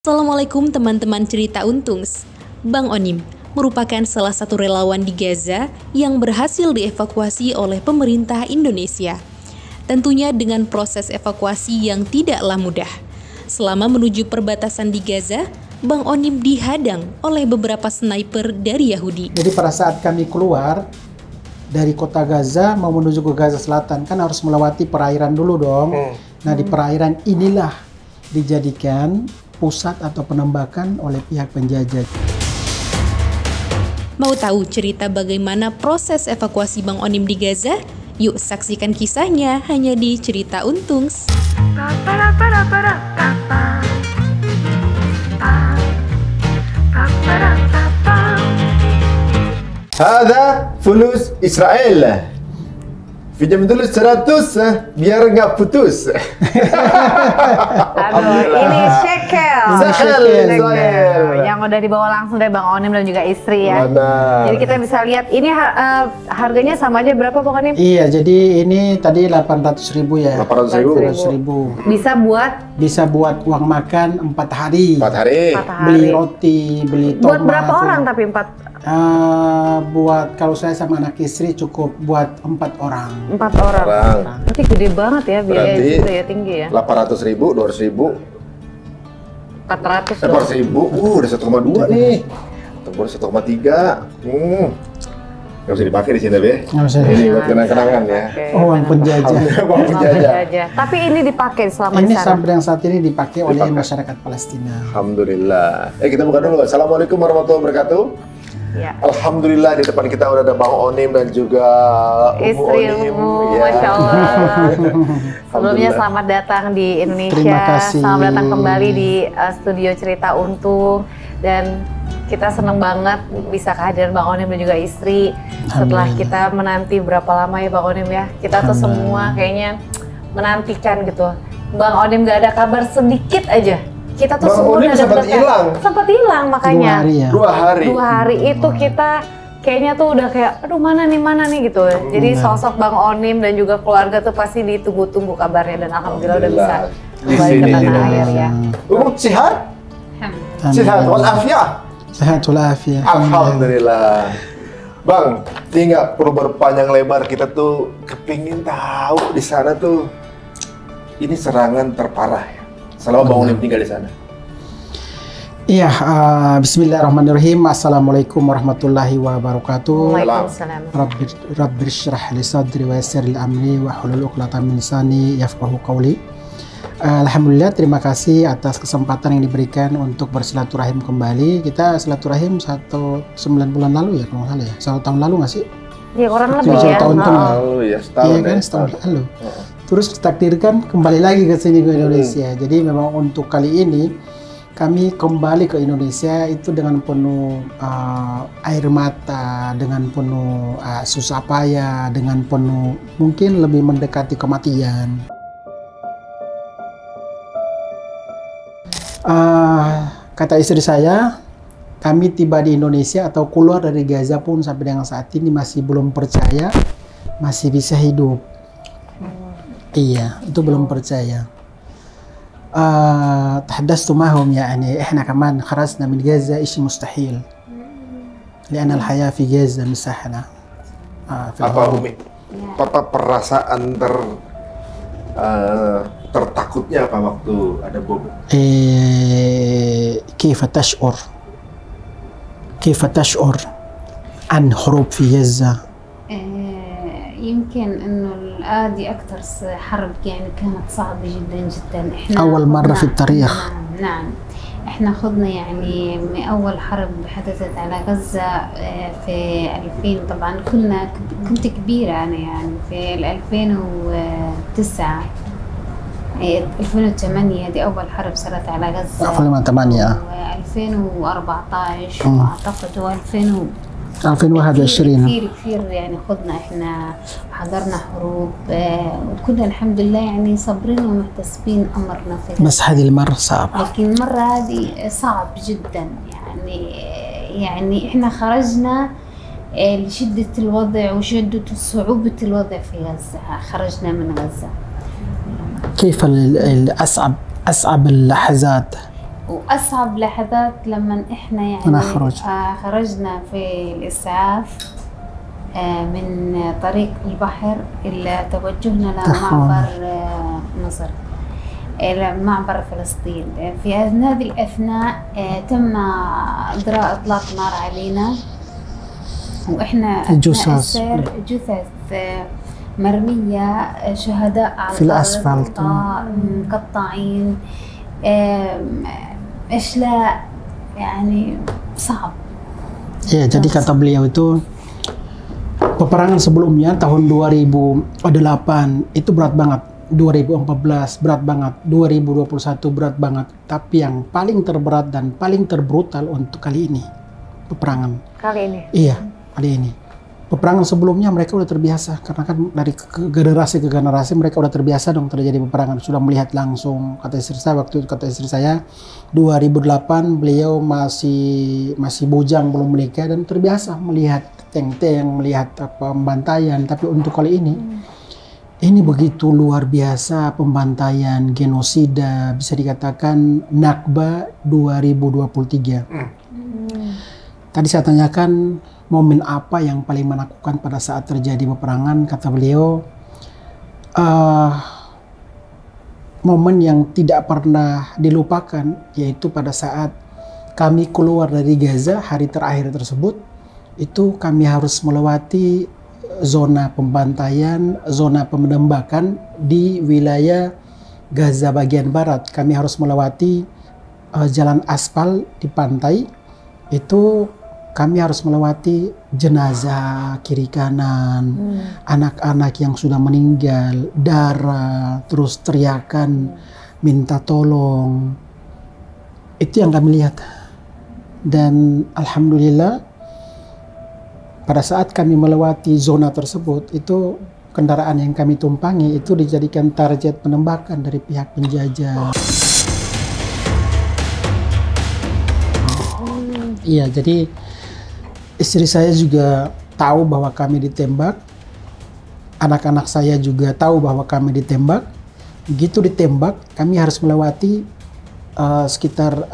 Assalamualaikum teman-teman cerita Untungs. Bang Onim merupakan salah satu relawan di Gaza yang berhasil dievakuasi oleh pemerintah Indonesia. Tentunya dengan proses evakuasi yang tidaklah mudah. Selama menuju perbatasan di Gaza, Bang Onim dihadang oleh beberapa sniper dari Yahudi. Jadi pada saat kami keluar dari kota Gaza mau menuju ke Gaza Selatan, kan harus melewati perairan dulu dong. Nah, di perairan inilah dijadikan pusat atau penembakan oleh pihak penjajah. Mau tahu cerita bagaimana proses evakuasi Bang Onim di Gaza? Yuk saksikan kisahnya hanya di Cerita Untungs. Hada fulus Israel. Pinjam dulu 100 biar nggak putus. Aduh, ini shekel. Shekel. Yang udah dibawa langsung dari Bang Onim dan juga istri ya. Benar. Jadi kita bisa lihat ini harganya sama aja berapa Bang Onim? Iya, jadi ini tadi 800.000 ya. 800.000. 800.000. Bisa buat uang makan 4 hari. 4 hari. Beli roti, beli tomat. Buat berapa orang tapi 4? Buat kalau saya sama anak istri cukup buat 4 orang. 4 orang. Berarti gede banget ya biaya itu ya, tinggi ya. 800.000, 200.000. 400 400.000. Udah 1,2 nih. Tempur 1,3. Nggak bisa dipakai di sini tapi. Nggak bisa. Ini buat kenang-kenangan ya. Uang penjajah. Uang penjajah. Tapi ini dipakai selama Ini di sana. sampai yang saat ini dipakai oleh masyarakat Palestina. Alhamdulillah. Kita buka dulu. Assalamualaikum warahmatullahi wabarakatuh. Ya. Alhamdulillah di depan kita udah ada Bang Onim dan juga Istrimu, Masya Allah. Sebelumnya selamat datang di Indonesia. Terima kasih. Selamat datang kembali di studio Cerita Untung. Dan kita seneng banget bisa kehadiran Bang Onim dan juga istri. Setelah kita menanti berapa lama ya Bang Onim ya. Kita tuh semua kayaknya menantikan gitu. Bang Onim gak ada kabar sedikit aja. Kita tuh Bang semua Onim udah sempat hilang. Sempat hilang makanya. 2 hari ya. 2 hari. 2 hari itu kita kayaknya tuh udah kayak, aduh mana nih gitu. Jadi sosok Bang Onim dan juga keluarga tuh pasti ditunggu-tunggu kabarnya dan alhamdulillah udah bisa kembali ke tanah air ya. Sehat? Sehat walafiat. Sehat walafiat. Alhamdulillah. Bang, ini nggak perlu berpanjang lebar, kita tuh kepingin tahu di sana tuh ini serangan terparah ya. Selama Bang Onim tinggal di sana. Iya, bismillahirrahmanirrahim. Assalamualaikum warahmatullahi wabarakatuh. Waalaikumsalam. Rabbi shrah li sadri wa yassir li amri wa hlul 'uqdatam min lisani yafqahu qawli. Alhamdulillah, terima kasih atas kesempatan yang diberikan untuk bersilaturahim kembali. Kita silaturahim 9 bulan lalu ya, kalau nggak salah ya. 1 tahun lalu nggak sih? Iya, kurang lebih Satu ya. tahun itu nggak? Ya, setahun Iya kan, setahun lalu. Terus ditakdirkan kembali lagi ke sini ke Indonesia. Jadi memang untuk kali ini kami kembali ke Indonesia itu dengan penuh air mata, dengan penuh susah payah, dengan penuh mungkin lebih mendekati kematian. Kata istri saya, kami tiba di Indonesia atau keluar dari Gaza pun sampai dengan saat ini masih belum percaya masih bisa hidup. Iya, itu belum percaya. تحدثت معهم يعني احنا كمان خرجنا من غزة شيء مستحيل لأن الحياة في غزة مش سهلة. Apa Umi? Apa perasaan tertakutnya apa waktu ada bom? كيف تشعر عن حروب في غزة؟ يمكن انه دي اكثر حرب يعني كانت صعبة جدا جدا. احنا أول مرة في التاريخ. نعم احنا خضنا يعني من اول حرب حدثت على غزة في 2000. طبعا كنت كبيرة انا يعني في 2009 2008 دي اول حرب صارت على غزة. 2008 و2014 اعتقد و2000 2021 كثير يعني خضنا احنا وحضرنا حروب وكنا الحمد لله يعني صابرين ومحتسبين امرنا في بس هذه المرة صعبة. لكن المرة هذه صعب جدا يعني احنا خرجنا لشدة الوضع وشدة صعوبة الوضع في غزة. خرجنا من غزة. كيف أصعب اللحظات وأصعب لحظات لما إحنا يعني خرجنا في الإسعاف من طريق البحر إلى توجهنا لمعبر مصر إلى معبر فلسطين. في هذه الأثناء تم إجراء إطلاق نار علينا، وإحنا جثث مرمية، شهداء على في الأسفلت، مقطعين، أشلاء يعني صعب. Ya, jadi kata beliau itu peperangan sebelumnya tahun 2008 itu berat banget, 2014 berat banget, 2021 berat banget, tapi yang paling terberat dan paling terbrutal untuk kali ini peperangan. Kali ini? Iya, kali ini. Peperangan sebelumnya mereka udah terbiasa, karena kan dari generasi ke generasi mereka udah terbiasa dong terjadi peperangan, sudah melihat langsung. Kata istri saya waktu itu, 2008 beliau masih bujang, belum menikah, dan terbiasa melihat tank-tank, melihat pembantaian. Tapi untuk kali ini begitu luar biasa, pembantaian, genosida, bisa dikatakan Nakba 2023. Tadi saya tanyakan momen apa yang paling menakutkan pada saat terjadi peperangan. Kata beliau, momen yang tidak pernah dilupakan yaitu pada saat kami keluar dari Gaza, hari terakhir tersebut itu kami harus melewati zona pembantaian, zona penembakan di wilayah Gaza bagian barat. Kami harus melewati jalan aspal di pantai. Itu kami harus melewati jenazah kiri kanan, anak-anak yang sudah meninggal, darah, terus teriakan minta tolong. Itu yang kami lihat. Dan alhamdulillah pada saat kami melewati zona tersebut, itu kendaraan yang kami tumpangi itu dijadikan target penembakan dari pihak penjajah. Iya, jadi istri saya juga tahu bahwa kami ditembak, anak-anak saya juga tahu bahwa kami ditembak. Begitu ditembak, kami harus melewati sekitar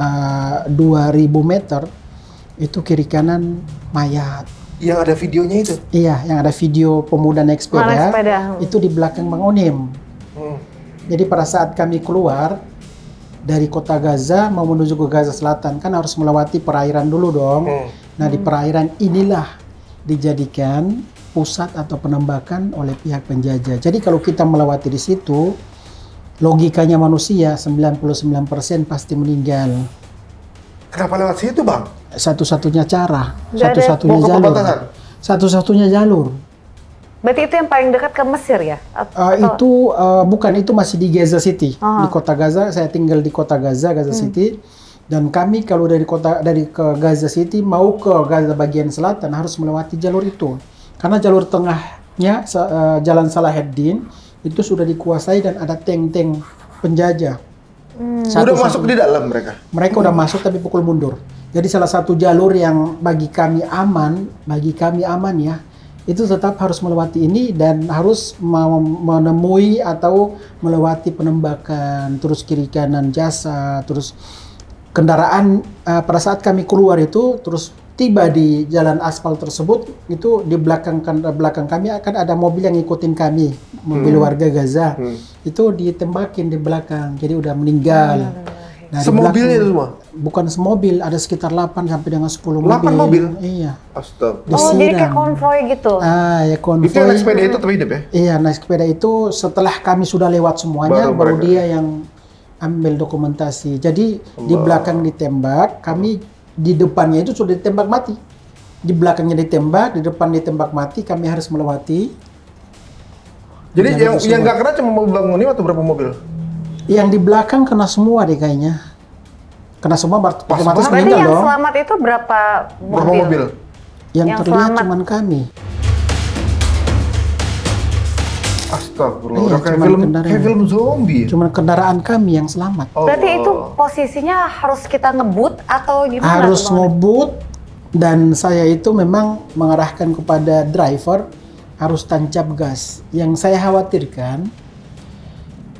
2000 meter, itu kiri kanan mayat. Yang ada videonya itu? Iya, yang ada video pemuda naik sepeda, itu di belakang Bang Onim. Jadi pada saat kami keluar dari kota Gaza mau menuju ke Gaza Selatan, kan harus melewati perairan dulu dong. Nah, di perairan inilah dijadikan pusat atau penembakan oleh pihak penjajah. Jadi kalau kita melewati di situ, logikanya manusia 99% pasti meninggal. Kenapa lewat situ, Bang? Satu-satunya cara, satu-satunya jalur. Satu-satunya jalur. Berarti itu yang paling dekat ke Mesir ya? Itu bukan, itu masih di Gaza City, di kota Gaza. Saya tinggal di kota Gaza, Gaza City. Dan kami kalau dari ke Gaza City mau ke Gaza bagian selatan harus melewati jalur itu. Karena jalur tengahnya Jalan Salahuddin itu sudah dikuasai dan ada tank-tank penjajah. Udah masuk di dalam mereka? Mereka udah masuk tapi pukul mundur. Jadi salah satu jalur yang bagi kami aman ya, itu tetap harus melewati ini dan harus menemui atau melewati penembakan, terus kiri kanan jasa, terus kendaraan pada saat kami keluar itu terus tiba di jalan aspal tersebut, itu di belakang kami akan ada mobil yang ngikutin kami, mobil warga Gaza. Itu ditembakin di belakang, jadi udah meninggal. Nah, semobilnya itu semua? Bukan semobil, ada sekitar 8 sampai dengan 10 mobil. 8 mobil? Iya. Astaga. Jadi kayak konvoy gitu? Ya konvoy. Itu yang naik sepeda itu hidup ya? Iya, naik sepeda itu setelah kami sudah lewat semuanya, baru dia yang ambil dokumentasi. Jadi di belakang ditembak, kami di depannya itu sudah ditembak mati. Di belakangnya ditembak, di depan ditembak mati, kami harus melewati. Jadi yang nggak kena cuma mobil Bang Onim atau berapa mobil? Yang di belakang kena semua deh kayaknya. Kena semua, otomatis meninggal dong. Yang selamat itu berapa mobil? Yang terlihat cuma kami. Astagfirullah, kayak film zombie. Cuma kendaraan kami yang selamat. Berarti itu posisinya harus kita ngebut atau gimana? Harus ngebut, dan saya itu memang mengarahkan kepada driver harus tancap gas. Yang saya khawatirkan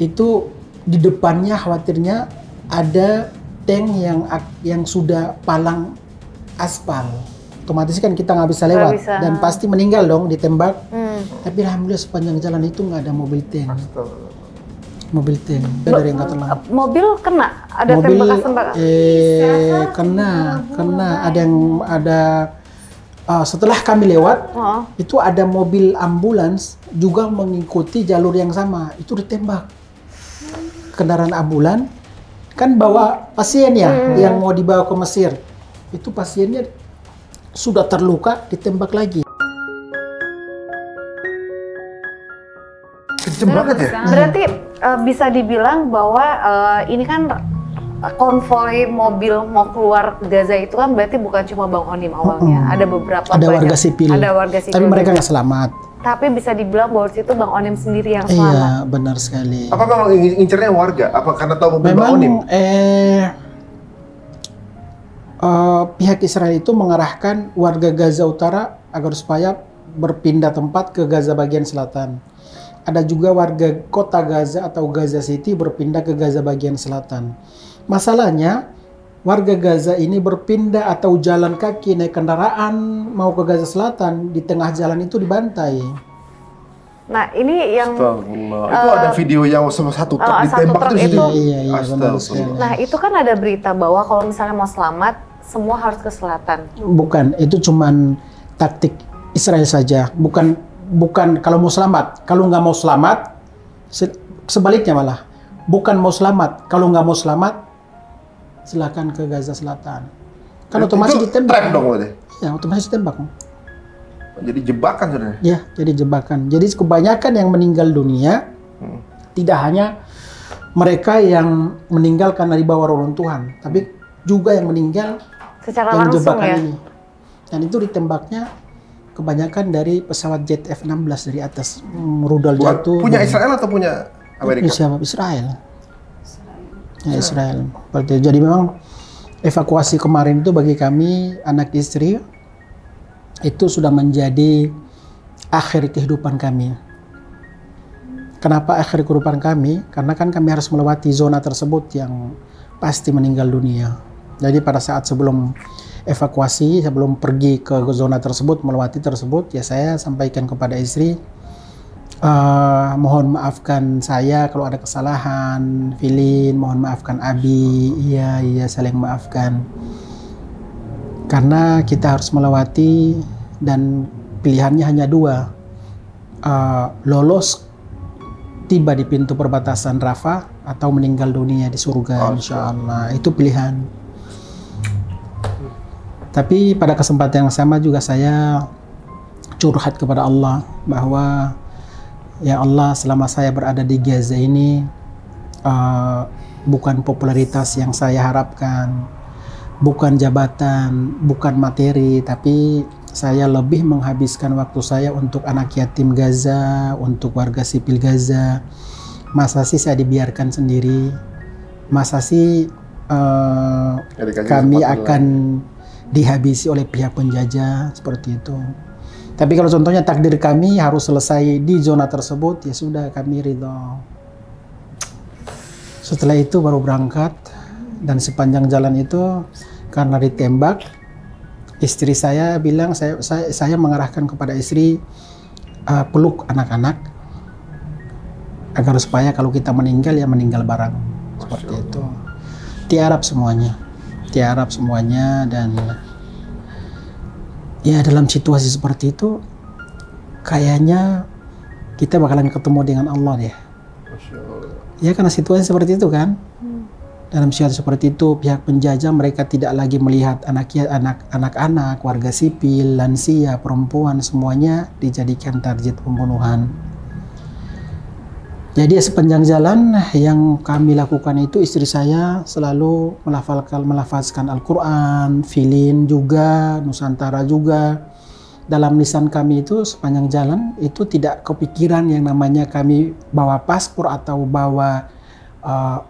itu di depannya khawatirnya ada tank yang sudah palang aspal. Otomatis kan kita nggak bisa lewat dan pasti meninggal dong ditembak. Tapi alhamdulillah sepanjang jalan itu nggak ada mobil tank. Mobil tank dari angkatan laut. Mobil kena? Ada tembakan-tembakan? Kena. Ada setelah kami lewat, itu ada mobil ambulans juga mengikuti jalur yang sama. Itu ditembak. Kendaraan ambulan kan bawa pasien ya, yang mau dibawa ke Mesir. Itu pasiennya sudah terluka, ditembak lagi. Kenceng banget ya? Berarti bisa dibilang bahwa ini kan konvoi mobil mau keluar Gaza itu kan berarti bukan cuma Bang Onim awalnya. Ada beberapa warga sipil. Ada warga sipil. Tapi mereka nggak selamat. Tapi bisa dibilang bahwa itu Bang Onim sendiri yang selamat. Iya, benar sekali. Apa memang incernya warga? Apa karena tahu mobil Bang Onim? Pihak Israel itu mengarahkan warga Gaza Utara agar supaya berpindah tempat ke Gaza bagian selatan. Ada juga warga kota Gaza atau Gaza City berpindah ke Gaza bagian selatan. Masalahnya, warga Gaza ini berpindah atau jalan kaki naik kendaraan mau ke Gaza Selatan, di tengah jalan itu dibantai. Nah, ini yang itu ada video yang satu truk ditembak itu. Iya, benar sekali. Nah, itu kan ada berita bahwa kalau misalnya mau selamat, semua harus ke selatan. Bukan, itu cuman taktik Israel saja. Bukan kalau mau selamat. Kalau nggak mau selamat, sebaliknya malah. Bukan mau selamat. Kalau nggak mau selamat, silakan ke Gaza Selatan. Kan otomatis ditembak. Trap dong berarti? Ya, otomatis ditembak. Jadi jebakan sebenarnya? Ya, jadi jebakan. Jadi kebanyakan yang meninggal dunia, tidak hanya mereka yang meninggal karena dibawa reruntuhan, tapi juga yang meninggal secara yang langsung jebakan ya? ini. Dan itu ditembaknya kebanyakan dari pesawat jet F-16 dari atas. Rudal jatuh. Punya Israel atau punya Amerika? Siapa? Israel. Ya, Israel. Jadi memang evakuasi kemarin itu bagi kami, anak istri, itu sudah menjadi akhir kehidupan kami. Kenapa akhir kehidupan kami? Karena kan kami harus melewati zona tersebut yang pasti meninggal dunia. Jadi pada saat sebelum evakuasi, sebelum pergi ke zona tersebut, melewati tersebut, ya saya sampaikan kepada istri, mohon maafkan saya kalau ada kesalahan, Filin, mohon maafkan Abi, iya saling maafkan. Karena kita harus melewati dan pilihannya hanya dua, lolos tiba di pintu perbatasan Rafah atau meninggal dunia di surga, insya Allah. Itu pilihan. Tapi pada kesempatan yang sama juga saya curhat kepada Allah bahwa ya Allah, selama saya berada di Gaza ini bukan popularitas yang saya harapkan, bukan jabatan, bukan materi, tapi saya lebih menghabiskan waktu saya untuk anak yatim Gaza, untuk warga sipil Gaza. Masa sih saya dibiarkan sendiri? Masa sih kami akan dihabisi oleh pihak penjajah seperti itu? Tapi kalau contohnya takdir kami harus selesai di zona tersebut, ya sudah, kami ridho. Setelah itu baru berangkat, dan sepanjang jalan itu karena ditembak, istri saya bilang, saya mengarahkan kepada istri, peluk anak-anak agar supaya kalau kita meninggal ya meninggal bareng, seperti itu. Tiarap semuanya, dan ya dalam situasi seperti itu kayaknya kita bakalan ketemu dengan Allah deh. Ya karena situasi seperti itu kan. Dalam situasi seperti itu pihak penjajah mereka tidak lagi melihat anak-anak, warga sipil, lansia, perempuan, semuanya dijadikan target pembunuhan. Jadi sepanjang jalan yang kami lakukan itu, istri saya selalu melafazkan Al-Quran, Filin juga, Nusantara juga. Dalam lisan kami itu sepanjang jalan itu tidak kepikiran yang namanya kami bawa paspor atau bawa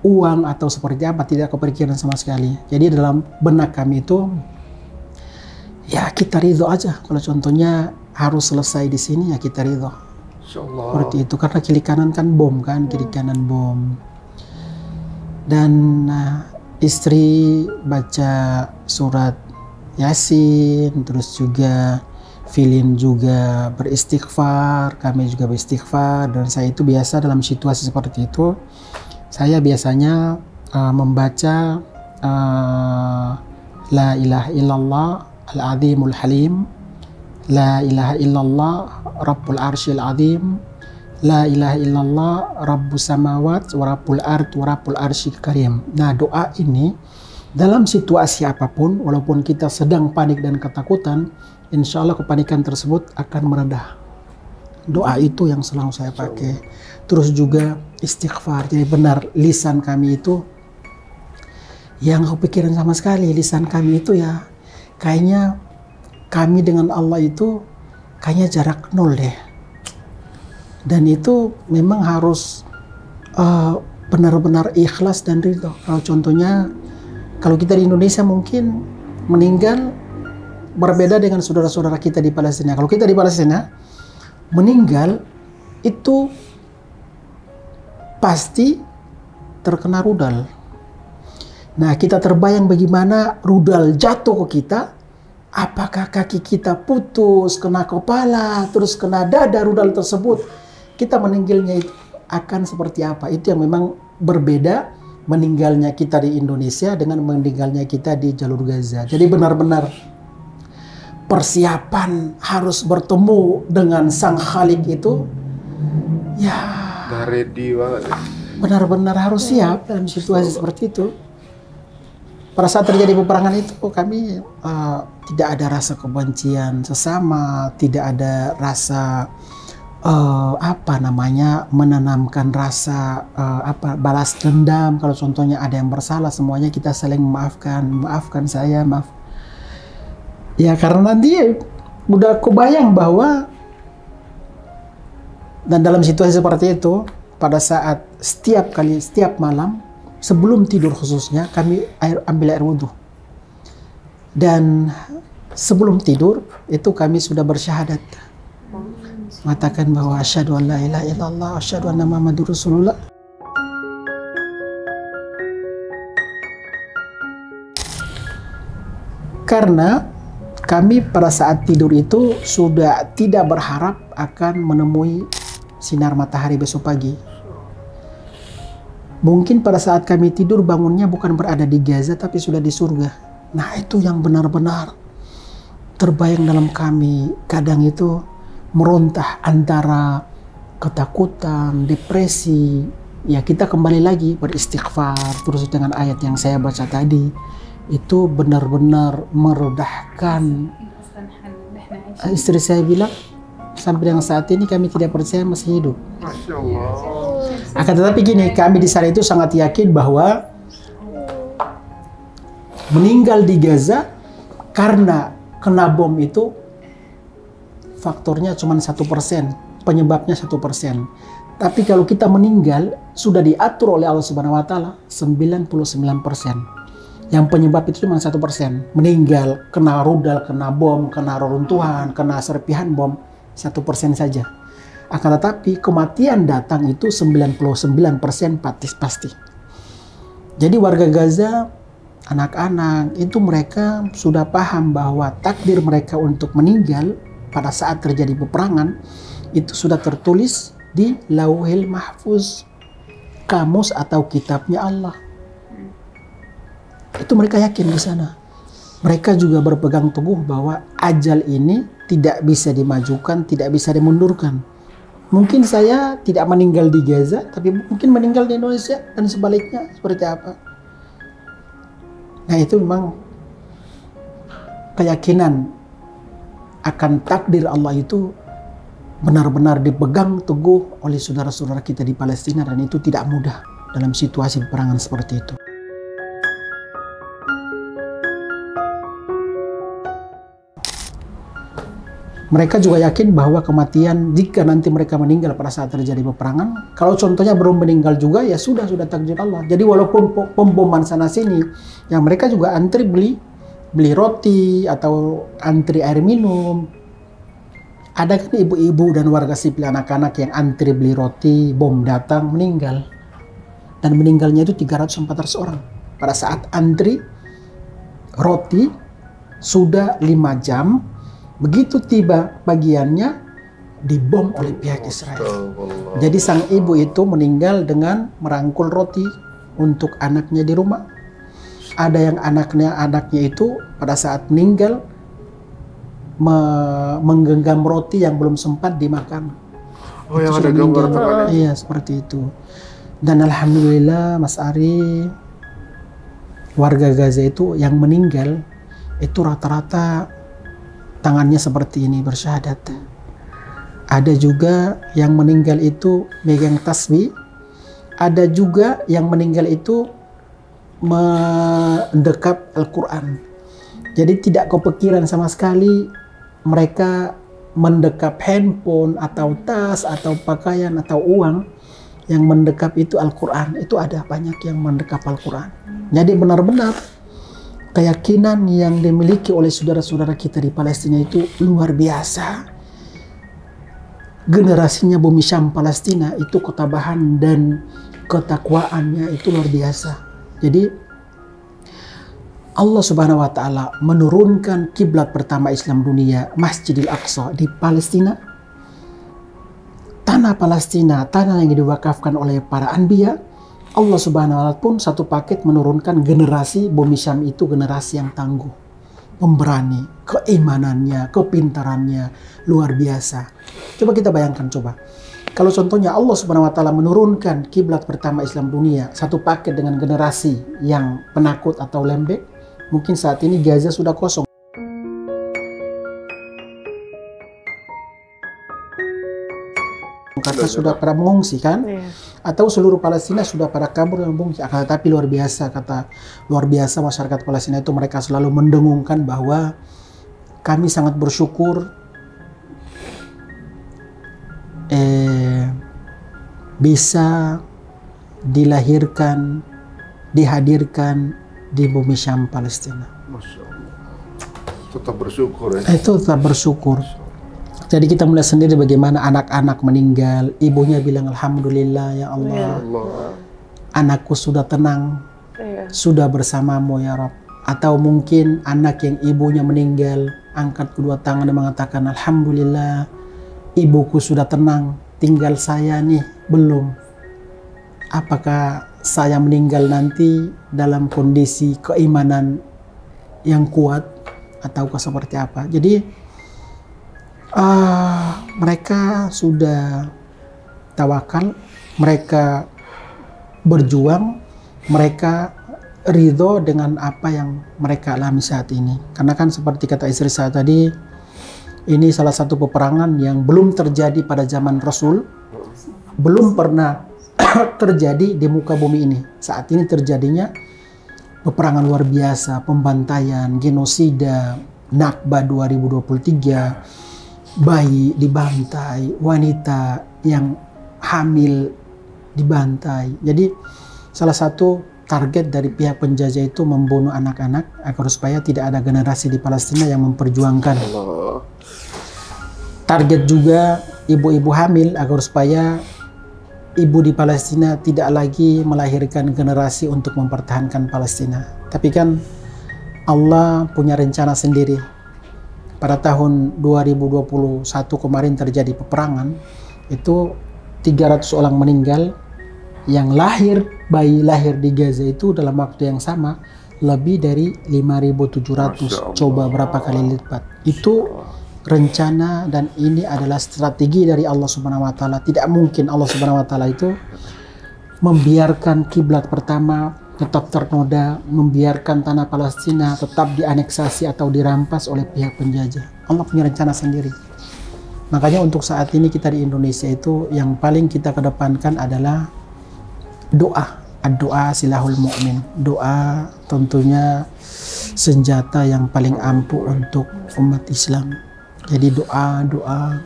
uang atau seperti apa, tidak kepikiran sama sekali. Jadi dalam benak kami itu ya kita ridho aja. Kalau contohnya harus selesai di sini ya kita ridho. Seperti itu, karena kiri kanan kan bom kan, kiri kanan bom. Dan istri baca surat Yasin, terus juga Filin juga beristighfar, kami juga beristighfar, dan saya itu biasa dalam situasi seperti itu, saya biasanya membaca La ilaha illallah al-azimul halim, La ilaha illallah rabbul arsyil azim, La ilaha illallah rabbus samawat wa rabbul ard wa rabbul arsyil karim. Nah, doa ini dalam situasi apapun, walaupun kita sedang panik dan ketakutan, insya Allah kepanikan tersebut akan meredah. Doa itu yang selalu saya pakai. Terus juga istighfar. Jadi benar, lisan kami itu yang kepikiran sama sekali. Lisan kami itu ya kayaknya kami dengan Allah itu kayaknya jarak nol deh. Dan itu memang harus benar-benar ikhlas dan ridho. Kalau contohnya, kalau kita di Indonesia mungkin meninggal berbeda dengan saudara-saudara kita di Palestina. Kalau kita di Palestina meninggal itu pasti terkena rudal. Nah, kita terbayang bagaimana rudal jatuh ke kita, apakah kaki kita putus, kena kepala, terus kena dada rudal tersebut, kita meninggalnya itu akan seperti apa? Itu yang memang berbeda meninggalnya kita di Indonesia dengan meninggalnya kita di jalur Gaza. Jadi benar-benar persiapan harus bertemu dengan Sang Khalik itu, ya ready banget. Benar-benar harus siap dalam situasi seperti itu. Pada saat terjadi peperangan itu kami tidak ada rasa kebencian sesama, tidak ada rasa menanamkan rasa balas dendam. Kalau contohnya ada yang bersalah, semuanya kita saling maafkan saya, maaf. Ya karena nanti udah kebayang bahwa, dan dalam situasi seperti itu, pada saat setiap malam sebelum tidur khususnya kami ambil air wudhu, dan sebelum tidur itu kami sudah bersyahadat, mengatakan bahwa asyhadu an la ilaha illallah wa asyhadu anna muhammadur rasulullah. Karena kami pada saat tidur itu sudah tidak berharap akan menemui sinar matahari besok pagi. Mungkin pada saat kami tidur bangunnya bukan berada di Gaza tapi sudah di surga. Nah, itu yang benar-benar terbayang dalam kami. Kadang itu merontah antara ketakutan, depresi. Ya kita kembali lagi beristighfar terus dengan ayat yang saya baca tadi. Itu benar-benar meredahkan. Istri saya bilang, sampai dengan saat ini kami tidak percaya masih hidup. Masya Allah. Akan tetapi gini, kami di sana itu sangat yakin bahwa meninggal di Gaza karena kena bom itu faktornya cuma 1%, penyebabnya 1%. Tapi kalau kita meninggal sudah diatur oleh Allah Subhanahu wa taala 99%. Yang penyebab itu cuma 1%. Meninggal kena rudal, kena bom, kena reruntuhan, kena serpihan bom 1% saja. Akan tetapi kematian datang itu 99% pasti. Jadi warga Gaza, anak-anak itu mereka sudah paham bahwa takdir mereka untuk meninggal pada saat terjadi peperangan itu sudah tertulis di Lauhil Mahfuz, kamus atau kitabnya Allah. Itu mereka yakin di sana. Mereka juga berpegang teguh bahwa ajal ini tidak bisa dimajukan, tidak bisa dimundurkan. Mungkin saya tidak meninggal di Gaza, tapi mungkin meninggal di Indonesia dan sebaliknya seperti apa. Nah, itu memang keyakinan akan takdir Allah itu benar-benar dipegang teguh oleh saudara-saudara kita di Palestina, dan itu tidak mudah dalam situasi peperangan seperti itu. Mereka juga yakin bahwa kematian jika nanti mereka meninggal pada saat terjadi peperangan, kalau contohnya belum meninggal juga ya sudah takdir Allah. Jadi walaupun pemboman sana sini, yang mereka juga antri beli roti atau antri air minum. Ada kan ibu-ibu dan warga sipil anak-anak yang antri beli roti, bom datang meninggal. Dan meninggalnya itu 300-400 orang. pada saat antri roti sudah 5 jam, begitu tiba bagiannya dibom oleh pihak Israel. Jadi sang ibu itu meninggal dengan merangkul roti untuk anaknya di rumah. Ada yang anaknya itu pada saat meninggal menggenggam roti yang belum sempat dimakan. Oh, yang ada gambar tangannya. Iya, seperti itu. Dan alhamdulillah Mas Ari, warga Gaza itu yang meninggal itu rata-rata tangannya seperti ini bersyahadat. Ada juga yang meninggal itu megang tasbih. Ada juga yang meninggal itu mendekap Al-Quran. Jadi tidak kepikiran sama sekali mereka mendekap handphone atau tas atau pakaian atau uang. Yang mendekap itu Al-Quran. Itu ada banyak yang mendekap Al-Quran. Jadi benar-benar keyakinan yang dimiliki oleh saudara-saudara kita di Palestina itu luar biasa. Generasinya Bumi Syam Palestina itu ketabahan dan ketakwaannya itu luar biasa. Jadi Allah Subhanahu wa taala menurunkan kiblat pertama Islam dunia, Masjidil Aqsa di Palestina. Tanah Palestina, tanah yang diwakafkan oleh para anbiya. Allah Subhanahu wa taala pun satu paket menurunkan generasi Bumi Syam itu generasi yang tangguh, pemberani, keimanannya, kepintarannya luar biasa. Coba kita bayangkan coba. Kalau contohnya Allah Subhanahu wa taala menurunkan kiblat pertama Islam dunia satu paket dengan generasi yang penakut atau lembek, mungkin saat ini Gaza sudah kosong. Karena sudah pada mengungsi kan? Atau seluruh Palestina sudah pada kabur dan mengungsi. Tapi luar biasa, masyarakat Palestina itu mereka selalu mendengungkan bahwa kami sangat bersyukur bisa dilahirkan, dihadirkan di Bumi Syam Palestina. Masya Allah. Tetap bersyukur ya. Itu tetap bersyukur. Jadi kita melihat sendiri bagaimana anak-anak meninggal, ibunya bilang alhamdulillah ya Allah, Ya Allah. anakku sudah tenang, sudah bersamamu ya Rabb. Atau mungkin anak yang ibunya meninggal, angkat kedua tangan dan mengatakan alhamdulillah, ibuku sudah tenang, tinggal saya nih belum. Apakah saya meninggal nanti dalam kondisi keimanan yang kuat ataukah seperti apa? Jadi mereka sudah tawakal, mereka berjuang, mereka ridho dengan apa yang mereka alami saat ini. Karena kan seperti kata istri saya tadi, ini salah satu peperangan yang belum terjadi pada zaman Rasul, belum pernah terjadi di muka bumi ini. Saat ini terjadinya peperangan luar biasa, pembantaian, genosida, Nakba 2023, bayi dibantai, wanita yang hamil dibantai. Jadi salah satu target dari pihak penjajah itu membunuh anak-anak agar supaya tidak ada generasi di Palestina yang memperjuangkan. Target juga ibu-ibu hamil agar supaya ibu di Palestina tidak lagi melahirkan generasi untuk mempertahankan Palestina. Tapi kan Allah punya rencana sendiri. Pada tahun 2021 kemarin terjadi peperangan, itu 300 orang meninggal, yang bayi lahir di Gaza itu dalam waktu yang sama lebih dari 5.700. Coba berapa kali lipat. Itu rencana dan ini adalah strategi dari Allah Subhanahu wa taala. Tidak mungkin Allah Subhanahu wa taala itu membiarkan kiblat pertama tetap ternoda, membiarkan tanah Palestina tetap dianeksasi atau dirampas oleh pihak penjajah. Allah punya rencana sendiri. Makanya untuk saat ini kita di Indonesia itu yang paling kita kedepankan adalah doa. Doa silahul mu'min. Doa tentunya senjata yang paling ampuh untuk umat Islam. Jadi doa,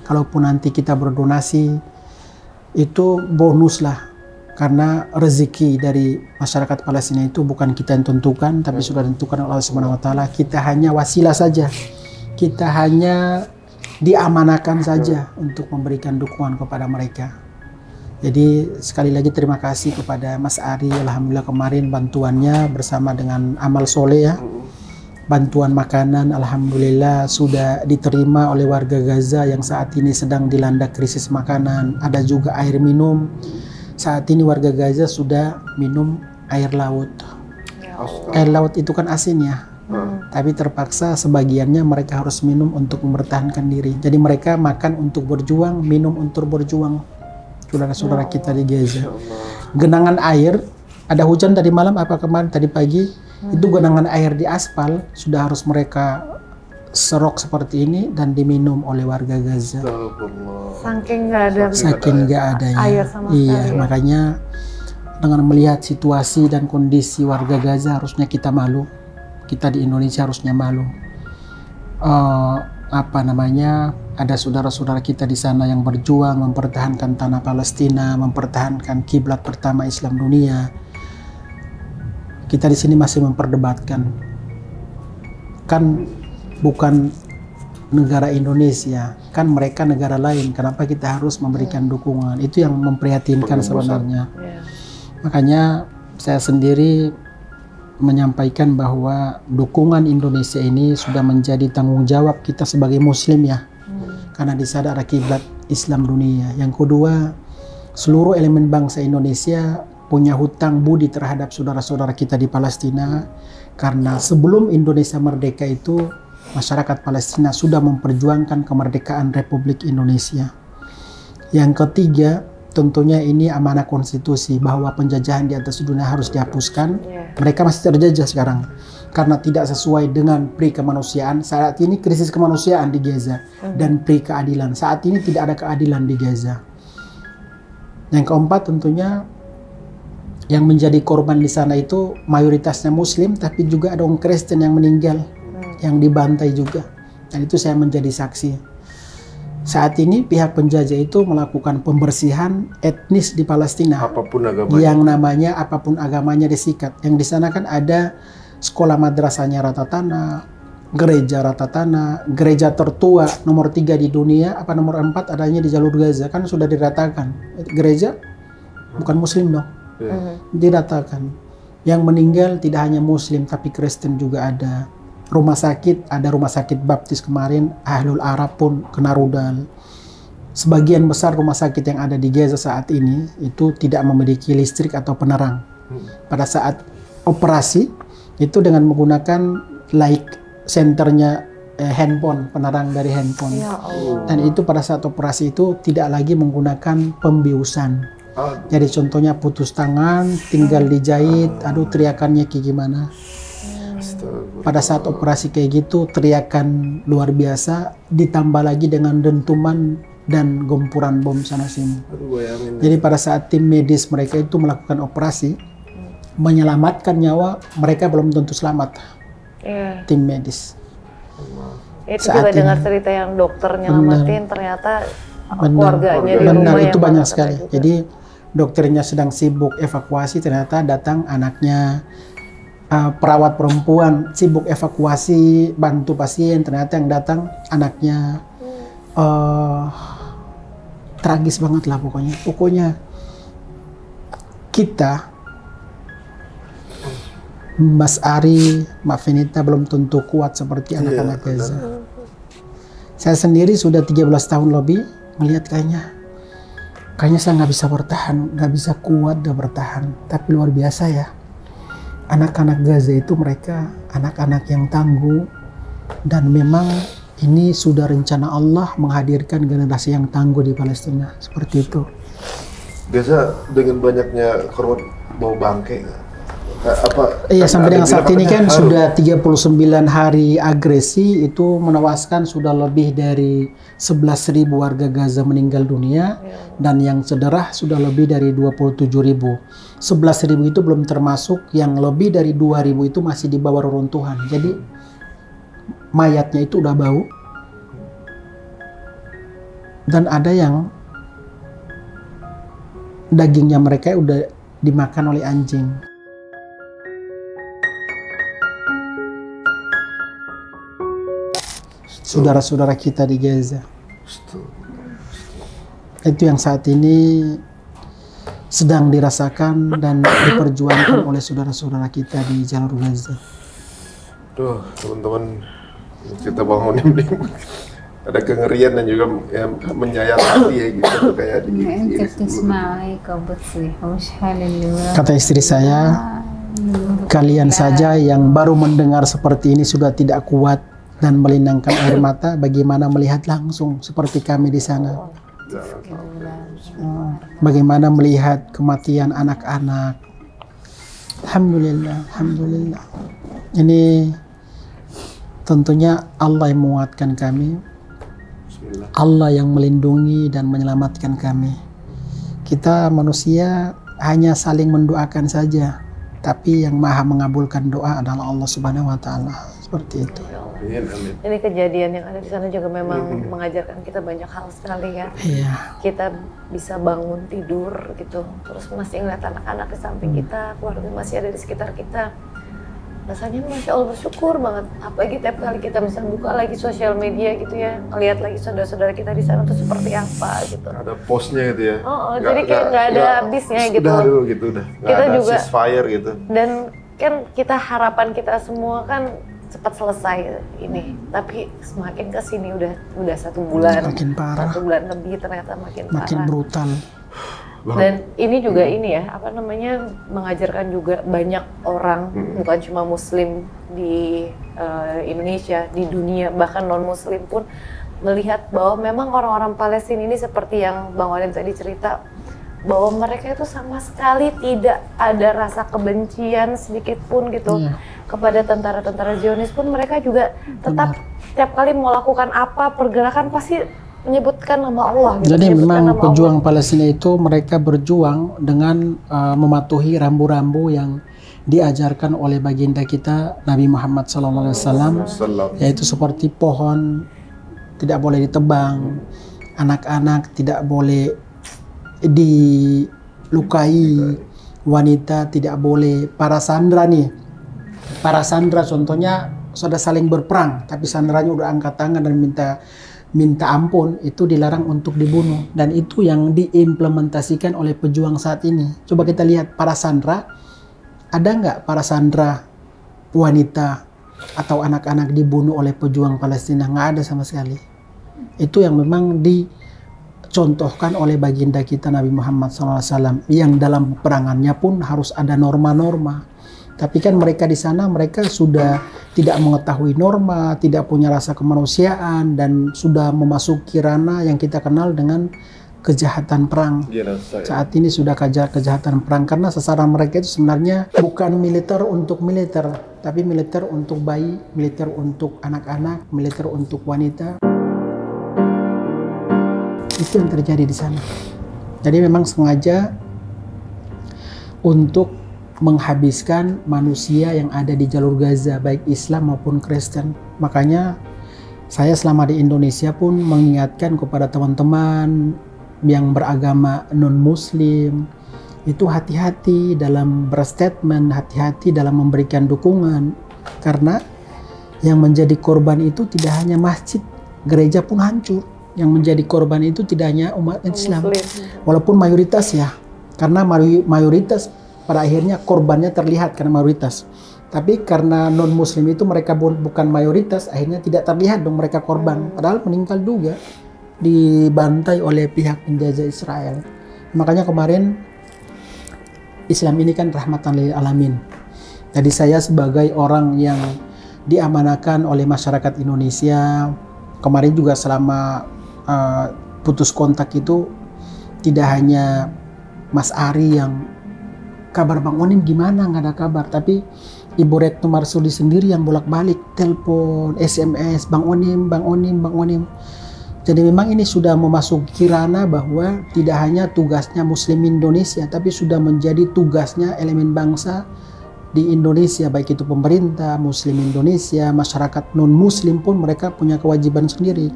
kalaupun nanti kita berdonasi itu bonus lah. Karena rezeki dari masyarakat Palestina itu bukan kita yang tentukan, tapi sudah ditentukan oleh Allah Subhanahu wa taala. Kita hanya wasilah saja. Kita hanya diamanakan saja untuk memberikan dukungan kepada mereka. Jadi sekali lagi terima kasih kepada Mas Ari, alhamdulillah kemarin bantuannya bersama dengan amal soleh ya. Bantuan makanan alhamdulillah sudah diterima oleh warga Gaza yang saat ini sedang dilanda krisis makanan. Ada juga air minum. Saat ini warga Gaza sudah minum air laut. Air laut itu kan asin ya. Tapi terpaksa sebagiannya mereka harus minum untuk mempertahankan diri. Jadi mereka makan untuk berjuang, minum untuk berjuang. Saudara-saudara kita di Gaza. Genangan air, ada hujan tadi malam apa kemarin tadi pagi, itu genangan air di aspal sudah harus mereka serok seperti ini dan diminum oleh warga Gaza. Saking nggak ada air sama sekali. Iya, makanya dengan melihat situasi dan kondisi warga Gaza harusnya kita malu. Kita di Indonesia harusnya malu. Ada saudara-saudara kita di sana yang berjuang mempertahankan tanah Palestina, mempertahankan kiblat pertama Islam dunia. Kita di sini masih memperdebatkan. Kan bukan negara Indonesia, kan mereka negara lain. Kenapa kita harus memberikan dukungan? Itu yang memprihatinkan sebenarnya. Makanya saya sendiri menyampaikan bahwa dukungan Indonesia ini sudah menjadi tanggung jawab kita sebagai muslim ya. Karena di sana ada kiblat Islam dunia. Yang kedua, seluruh elemen bangsa Indonesia punya hutang budi terhadap saudara-saudara kita di Palestina. Karena sebelum Indonesia merdeka itu, masyarakat Palestina sudah memperjuangkan kemerdekaan Republik Indonesia. Yang ketiga, tentunya ini amanah konstitusi bahwa penjajahan di atas dunia harus dihapuskan. Mereka masih terjajah sekarang karena tidak sesuai dengan pri kemanusiaan. Saat ini krisis kemanusiaan di Gaza dan pri keadilan. Saat ini tidak ada keadilan di Gaza. Yang keempat tentunya yang menjadi korban di sana itu mayoritasnya Muslim, tapi juga ada orang Kristen yang meninggal, yang dibantai juga. Dan itu saya menjadi saksi. Saat ini pihak penjajah itu melakukan pembersihan etnis di Palestina. Apapun agamanya. Yang namanya apapun agamanya disikat. Yang di sana kan ada sekolah madrasahnya rata tanah, gereja rata tanah, gereja tertua nomor 3 di dunia, apa nomor 4 adanya di jalur Gaza, kan sudah diratakan. Gereja bukan Muslim dong, diratakan. Yang meninggal tidak hanya Muslim tapi Kristen juga ada. Rumah sakit, ada rumah sakit baptis kemarin, Ahlul Arab pun kena rudal. Sebagian besar rumah sakit yang ada di Gaza saat ini itu tidak memiliki listrik atau penerang. Pada saat operasi itu dengan menggunakan light centernya handphone, penerang dari handphone. Ya Allah. Dan itu pada saat operasi itu tidak lagi menggunakan pembiusan. Jadi contohnya putus tangan, tinggal dijahit, aduh teriakannya kayak gimana. Pada saat operasi kayak gitu teriakan luar biasa, ditambah lagi dengan dentuman dan gempuran bom sana sini. Jadi pada saat tim medis mereka itu melakukan operasi menyelamatkan nyawa, mereka belum tentu selamat. Tim medis. Itu juga dengar cerita yang dokter nyelamatin ternyata keluarganya di rumah itu yang banyak sekali. Jadi dokternya sedang sibuk evakuasi, ternyata datang anaknya. Perawat perempuan sibuk evakuasi, bantu pasien, ternyata yang datang anaknya. Tragis banget lah pokoknya. Pokoknya kita, Mas Ari, Mbak Venita belum tentu kuat seperti anak-anak Gaza. Saya sendiri sudah 13 tahun lebih melihat kayaknya saya nggak bisa bertahan, nggak bisa kuat dan bertahan. Tapi luar biasa ya. Anak-anak Gaza itu mereka anak-anak yang tangguh, dan memang ini sudah rencana Allah menghadirkan generasi yang tangguh di Palestina, seperti itu. Gaza dengan banyaknya korban bau bangkai Iya, sampai dengan saat ini kan sudah 39 hari agresi, itu menewaskan sudah lebih dari 11.000 warga Gaza meninggal dunia, dan yang cedera sudah lebih dari 27.000. 11.000 itu belum termasuk yang lebih dari 2.000 itu masih di bawah reruntuhan. Jadi mayatnya itu udah bau, dan ada yang dagingnya mereka udah dimakan oleh anjing. Saudara-saudara kita di Gaza. Itu yang saat ini sedang dirasakan dan diperjuangkan oleh saudara-saudara kita di jalur Gaza. Duh, teman-teman, cerita Bang Onim nih, ada kengerian dan juga ya, menyayat hati ya gitu kayak di Kata istri saya, kalian saja yang baru mendengar seperti ini sudah tidak kuat dan melindangkan air mata, bagaimana melihat langsung seperti kami di sana. Bagaimana melihat kematian anak-anak. Alhamdulillah, alhamdulillah. Ini tentunya Allah yang menguatkan kami, Allah yang melindungi dan menyelamatkan kami. Kita manusia hanya saling mendoakan saja, tapi yang maha mengabulkan doa adalah Allah Subhanahu wa Ta'ala. Seperti itu. Amin, amin. Ini kejadian yang ada di sana juga memang mengajarkan kita banyak hal sekali ya. Iya. Kita bisa bangun tidur gitu, terus masih ngeliat anak-anak di samping kita, keluarga masih ada di sekitar kita. Rasanya Masya Allah bersyukur banget. Apalagi tiap kali kita bisa buka lagi sosial media gitu ya, lihat lagi saudara-saudara kita di sana tuh seperti apa gitu. Ada postnya gitu ya. Jadi kayak nggak ada habisnya gitu. Udah dulu gitu udah. Nggak Kita ada juga ceasefire gitu. Dan kan kita harapan kita semua kan cepat selesai ini, tapi semakin kesini udah 1 bulan, Makin parah. 1 bulan lebih ternyata makin parah. Brutal. Dan ini juga ini ya, apa namanya, mengajarkan juga banyak orang, bukan cuma Muslim di Indonesia, di dunia, bahkan non-Muslim pun melihat bahwa memang orang-orang Palestina ini seperti yang Bang Onim tadi cerita, bahwa mereka itu sama sekali tidak ada rasa kebencian sedikit pun gitu kepada tentara-tentara Zionis pun. Mereka juga tetap tiap kali mau lakukan apa, pergerakan pasti menyebutkan nama Allah gitu. Jadi memang pejuang Palestina itu mereka berjuang dengan mematuhi rambu-rambu yang diajarkan oleh baginda kita Nabi Muhammad SAW, yaitu seperti pohon tidak boleh ditebang, anak-anak tidak boleh dilukai, wanita tidak boleh, para sandera contohnya sudah saling berperang tapi sanderanya udah angkat tangan dan minta ampun, itu dilarang untuk dibunuh, dan itu yang diimplementasikan oleh pejuang saat ini. Coba kita lihat para sandera, ada nggak para sandera wanita atau anak-anak dibunuh oleh pejuang Palestina? Nggak ada sama sekali. Itu yang memang dicontohkan oleh baginda kita Nabi Muhammad SAW, yang dalam peperangannya pun harus ada norma-norma. Tapi kan mereka di sana, mereka sudah tidak mengetahui norma, tidak punya rasa kemanusiaan, dan sudah memasuki ranah yang kita kenal dengan kejahatan perang. Saat ini sudah kejahatan perang, karena sasaran mereka itu sebenarnya bukan militer untuk militer, tapi militer untuk bayi, militer untuk anak-anak, militer untuk wanita. Itu yang terjadi di sana. Jadi memang sengaja untuk menghabiskan manusia yang ada di jalur Gaza, baik Islam maupun Kristen. Makanya saya selama di Indonesia pun mengingatkan kepada teman-teman yang beragama non-Muslim, itu hati-hati dalam berstatement, hati-hati dalam memberikan dukungan. Karena yang menjadi korban itu tidak hanya masjid, gereja pun hancur. Yang menjadi korban itu tidak hanya umat Islam, walaupun mayoritas ya, karena mayoritas pada akhirnya korbannya terlihat karena mayoritas. Tapi karena non-Muslim itu mereka bukan mayoritas, akhirnya tidak terlihat dong mereka korban. Padahal meninggal juga, dibantai oleh pihak penjajah Israel. Makanya kemarin Islam ini kan rahmatan lil alamin. Jadi saya sebagai orang yang diamanakan oleh masyarakat Indonesia, kemarin juga selama putus kontak itu tidak hanya Mas Ari yang kabar Bang Onim gimana, nggak ada kabar, tapi Ibu Retno Marsudi sendiri yang bolak-balik telepon, SMS, Bang Onim, Bang Onim, Bang Onim. Jadi memang ini sudah memasuki ranah bahwa tidak hanya tugasnya Muslim Indonesia, tapi sudah menjadi tugasnya elemen bangsa di Indonesia, baik itu pemerintah, Muslim Indonesia, masyarakat non-Muslim pun mereka punya kewajiban sendiri.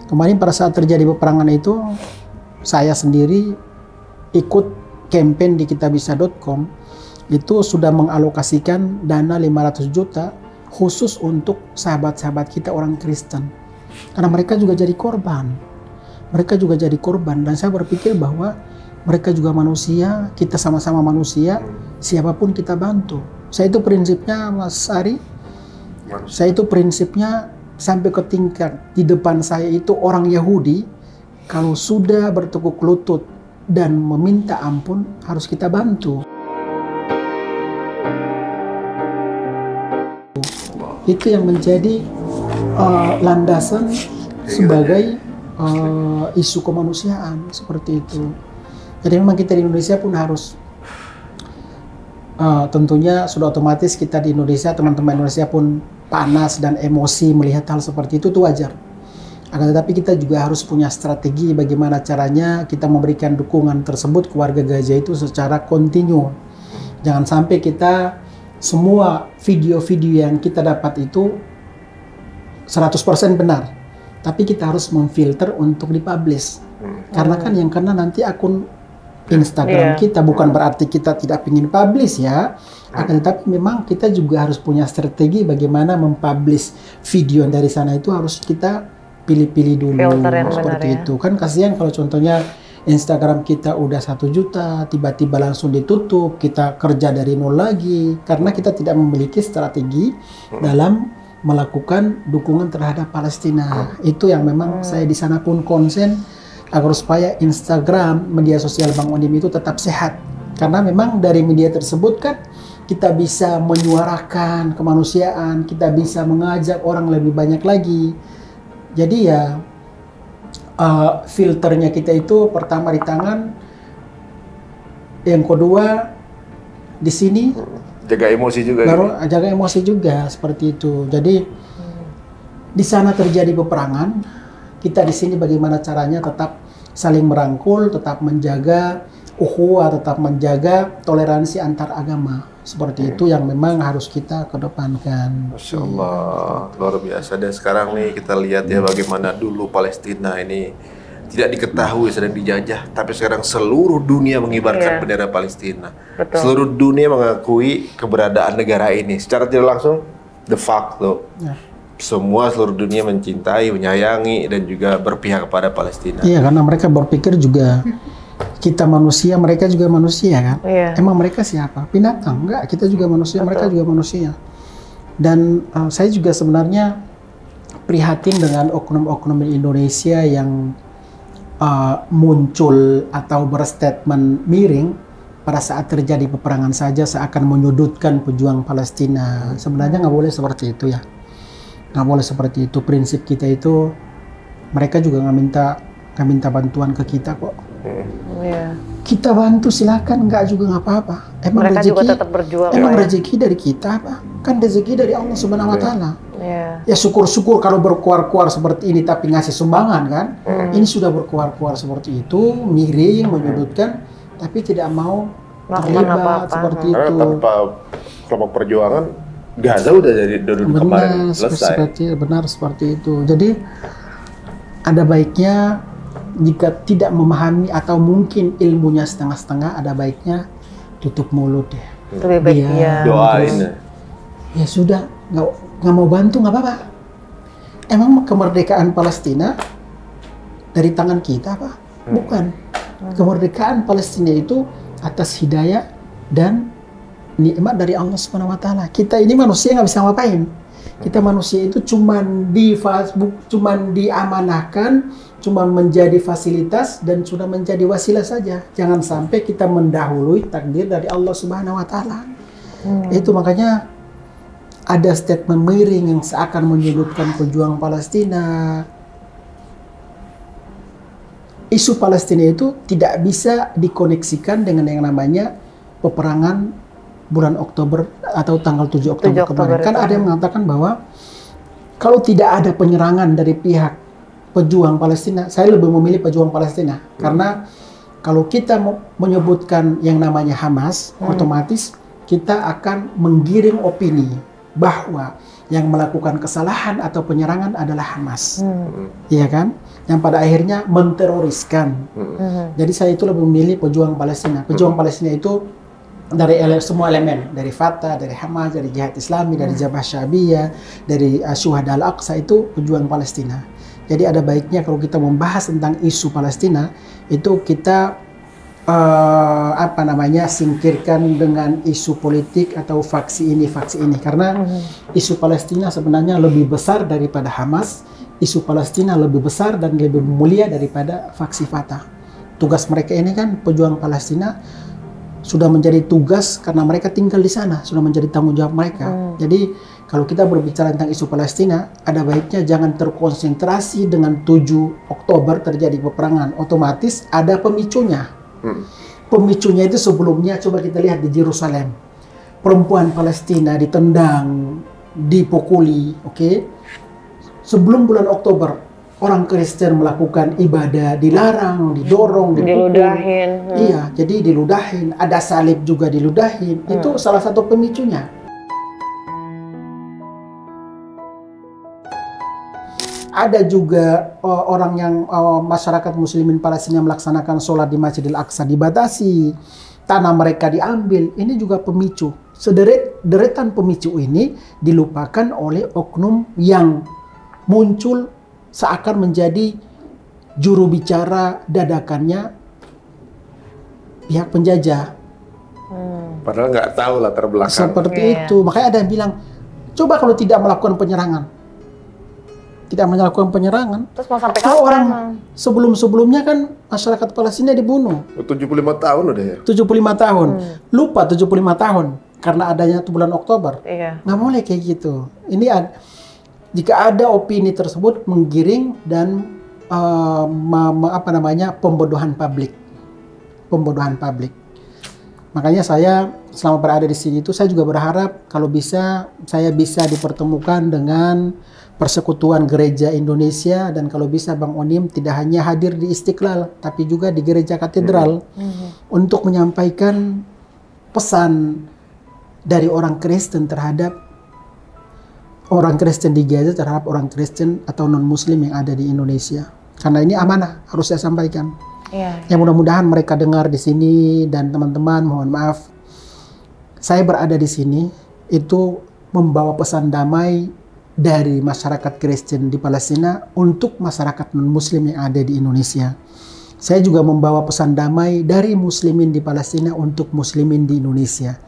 Kemarin pada saat terjadi peperangan itu, saya sendiri ikut campaign di kitabisa.com, itu sudah mengalokasikan dana 500 juta khusus untuk sahabat-sahabat kita orang Kristen. Karena mereka juga jadi korban. Mereka juga jadi korban, dan saya berpikir bahwa mereka juga manusia, kita sama-sama manusia, siapapun kita bantu. Saya itu prinsipnya, Mas Ari, saya itu prinsipnya sampai ke tingkat di depan saya itu orang Yahudi, kalau sudah bertekuk lutut dan meminta ampun, harus kita bantu. Itu yang menjadi landasan sebagai isu kemanusiaan seperti itu. Jadi memang kita di Indonesia pun harus tentunya sudah otomatis kita di Indonesia, teman-teman Indonesia pun panas dan emosi melihat hal seperti itu wajar. Akan tetapi kita juga harus punya strategi bagaimana caranya kita memberikan dukungan tersebut ke warga Gaza itu secara kontinu. Jangan sampai kita semua video-video yang kita dapat itu 100% benar, tapi kita harus memfilter untuk dipublish. Karena kan yang kena nanti akun Instagram kita, bukan berarti kita tidak ingin publish ya, akan tetapi memang kita juga harus punya strategi bagaimana mempublish video dari sana itu harus kita pilih-pilih dulu seperti itu. Kan kasihan kalau contohnya Instagram kita udah 1 juta, tiba-tiba langsung ditutup, kita kerja dari nol lagi, karena kita tidak memiliki strategi dalam melakukan dukungan terhadap Palestina. Itu yang memang saya di sana pun konsen agar supaya Instagram, media sosial Bang Onim itu tetap sehat. Karena memang dari media tersebut kan kita bisa menyuarakan kemanusiaan, kita bisa mengajak orang lebih banyak lagi. Jadi ya filternya kita itu pertama di tangan, yang kedua di sini, jaga emosi juga. Baru jaga emosi juga seperti itu. Jadi di sana terjadi peperangan, kita di sini bagaimana caranya tetap saling merangkul, tetap menjaga ukhuwah, tetap menjaga toleransi antar agama. Seperti itu yang memang harus kita kedepankan. Masya Allah, luar biasa. Dan sekarang nih kita lihat ya bagaimana dulu Palestina ini tidak diketahui sedang dijajah, tapi sekarang seluruh dunia mengibarkan bendera Palestina. Betul. Seluruh dunia mengakui keberadaan negara ini. Secara tidak langsung, de facto, semua seluruh dunia mencintai, menyayangi, dan juga berpihak kepada Palestina. Iya, karena mereka berpikir juga kita manusia, mereka juga manusia kan? Emang mereka siapa? Binatang? Enggak, kita juga manusia, mereka juga manusia. Dan saya juga sebenarnya prihatin dengan oknum-oknum di Indonesia yang muncul atau berstatement miring pada saat terjadi peperangan saja seakan menyudutkan pejuang Palestina. Sebenarnya nggak boleh seperti itu ya. Nggak boleh seperti itu. Prinsip kita itu, mereka juga nggak minta bantuan ke kita kok. Kita bantu silakan, nggak juga nggak apa-apa. Emang mereka rezeki, juga tetap berjuang. emang rezeki dari kita apa? Kan rezeki dari Allah Subhanahu Wa Taala. Ya syukur-syukur kalau berkuar-kuar seperti ini tapi ngasih sumbangan kan. Ini sudah berkuar-kuar seperti itu, miring, menyudutkan, tapi tidak mau terlibat seperti itu. Tanpa kelompok perjuangan, Gaza udah dari dulu kemarin selesai. Benar seperti itu. Jadi ada baiknya jika tidak memahami atau mungkin ilmunya setengah-setengah, ada baiknya tutup mulut deh. Lebih baik doain. Ya sudah, nggak mau bantu nggak apa-apa. Emang kemerdekaan Palestina dari tangan kita apa? Bukan. Kemerdekaan Palestina itu atas hidayah dan nikmat dari Allah Subhanahu Wa Taala. Kita ini manusia nggak bisa ngapain. Kita manusia itu cuman di Facebook, cuman diamanahkan, cuman menjadi fasilitas dan sudah menjadi wasilah saja. Jangan sampai kita mendahului takdir dari Allah Subhanahu Wa Taala. Itu makanya ada statement miring yang seakan menyudutkan pejuang Palestina. Isu Palestina itu tidak bisa dikoneksikan dengan yang namanya peperangan bulan Oktober atau tanggal 7 Oktober kemarin. Kan ada yang mengatakan bahwa kalau tidak ada penyerangan dari pihak pejuang Palestina, saya lebih memilih pejuang Palestina. Karena kalau kita menyebutkan yang namanya Hamas, otomatis kita akan menggiring opini bahwa yang melakukan kesalahan atau penyerangan adalah Hamas. Iya kan? Yang pada akhirnya menteroriskan. Jadi saya itu lebih memilih pejuang Palestina. Pejuang Palestina itu dari semua elemen, dari Fatah, dari Hamas, dari Jihad Islami, dari Jabhah Sya'biyah, dari Syuhada Al-Aqsa, itu pejuang Palestina. Jadi ada baiknya kalau kita membahas tentang isu Palestina, itu kita singkirkan dengan isu politik atau faksi ini karena isu Palestina sebenarnya lebih besar daripada Hamas, isu Palestina lebih besar dan lebih mulia daripada faksi Fatah. Tugas mereka ini kan pejuang Palestina sudah menjadi tugas karena mereka tinggal di sana, sudah menjadi tanggung jawab mereka. Jadi kalau kita berbicara tentang isu Palestina, ada baiknya jangan terkonsentrasi dengan 7 Oktober terjadi peperangan. Otomatis ada pemicunya. Pemicunya itu sebelumnya coba kita lihat di Yerusalem. Perempuan Palestina ditendang, dipukuli, oke? Sebelum bulan Oktober, orang Kristen melakukan ibadah dilarang, didorong, dipukul. Diludahin. Iya, jadi diludahin. Ada salib juga diludahin. Itu salah satu pemicunya. Ada juga orang yang masyarakat muslimin Palestina melaksanakan sholat di Masjidil Aqsa dibatasi, tanah mereka diambil. Ini juga pemicu. Deretan pemicu ini dilupakan oleh oknum yang muncul seakan menjadi juru bicara dadakannya pihak penjajah. Padahal nggak tahu latar belakang. Seperti itu. Makanya ada yang bilang, coba kalau tidak melakukan penyerangan. Tidak melakukan penyerangan. Terus mau sampai Kalau kapan? orang sebelum-sebelumnya kan masyarakat Palestina dibunuh. 75 tahun udah ya? 75 tahun. Lupa 75 tahun. Karena adanya bulan Oktober. Iya. Nggak boleh kayak gitu. Ini jika ada opini tersebut menggiring dan pembodohan publik. Pembodohan publik. Makanya saya selama berada di sini itu saya juga berharap kalau bisa saya bisa dipertemukan dengan Persekutuan Gereja Indonesia dan kalau bisa Bang Onim tidak hanya hadir di Istiqlal tapi juga di Gereja Katedral untuk menyampaikan pesan dari orang Kristen terhadap orang Kristen di Gaza terhadap orang Kristen atau non-Muslim yang ada di Indonesia. Karena ini amanah harus saya sampaikan. Iya. Ya mudah-mudahan mereka dengar di sini dan teman-teman mohon maaf. Saya berada di sini itu membawa pesan damai dari masyarakat Kristen di Palestina untuk masyarakat non-Muslim yang ada di Indonesia. Saya juga membawa pesan damai dari Muslimin di Palestina untuk Muslimin di Indonesia.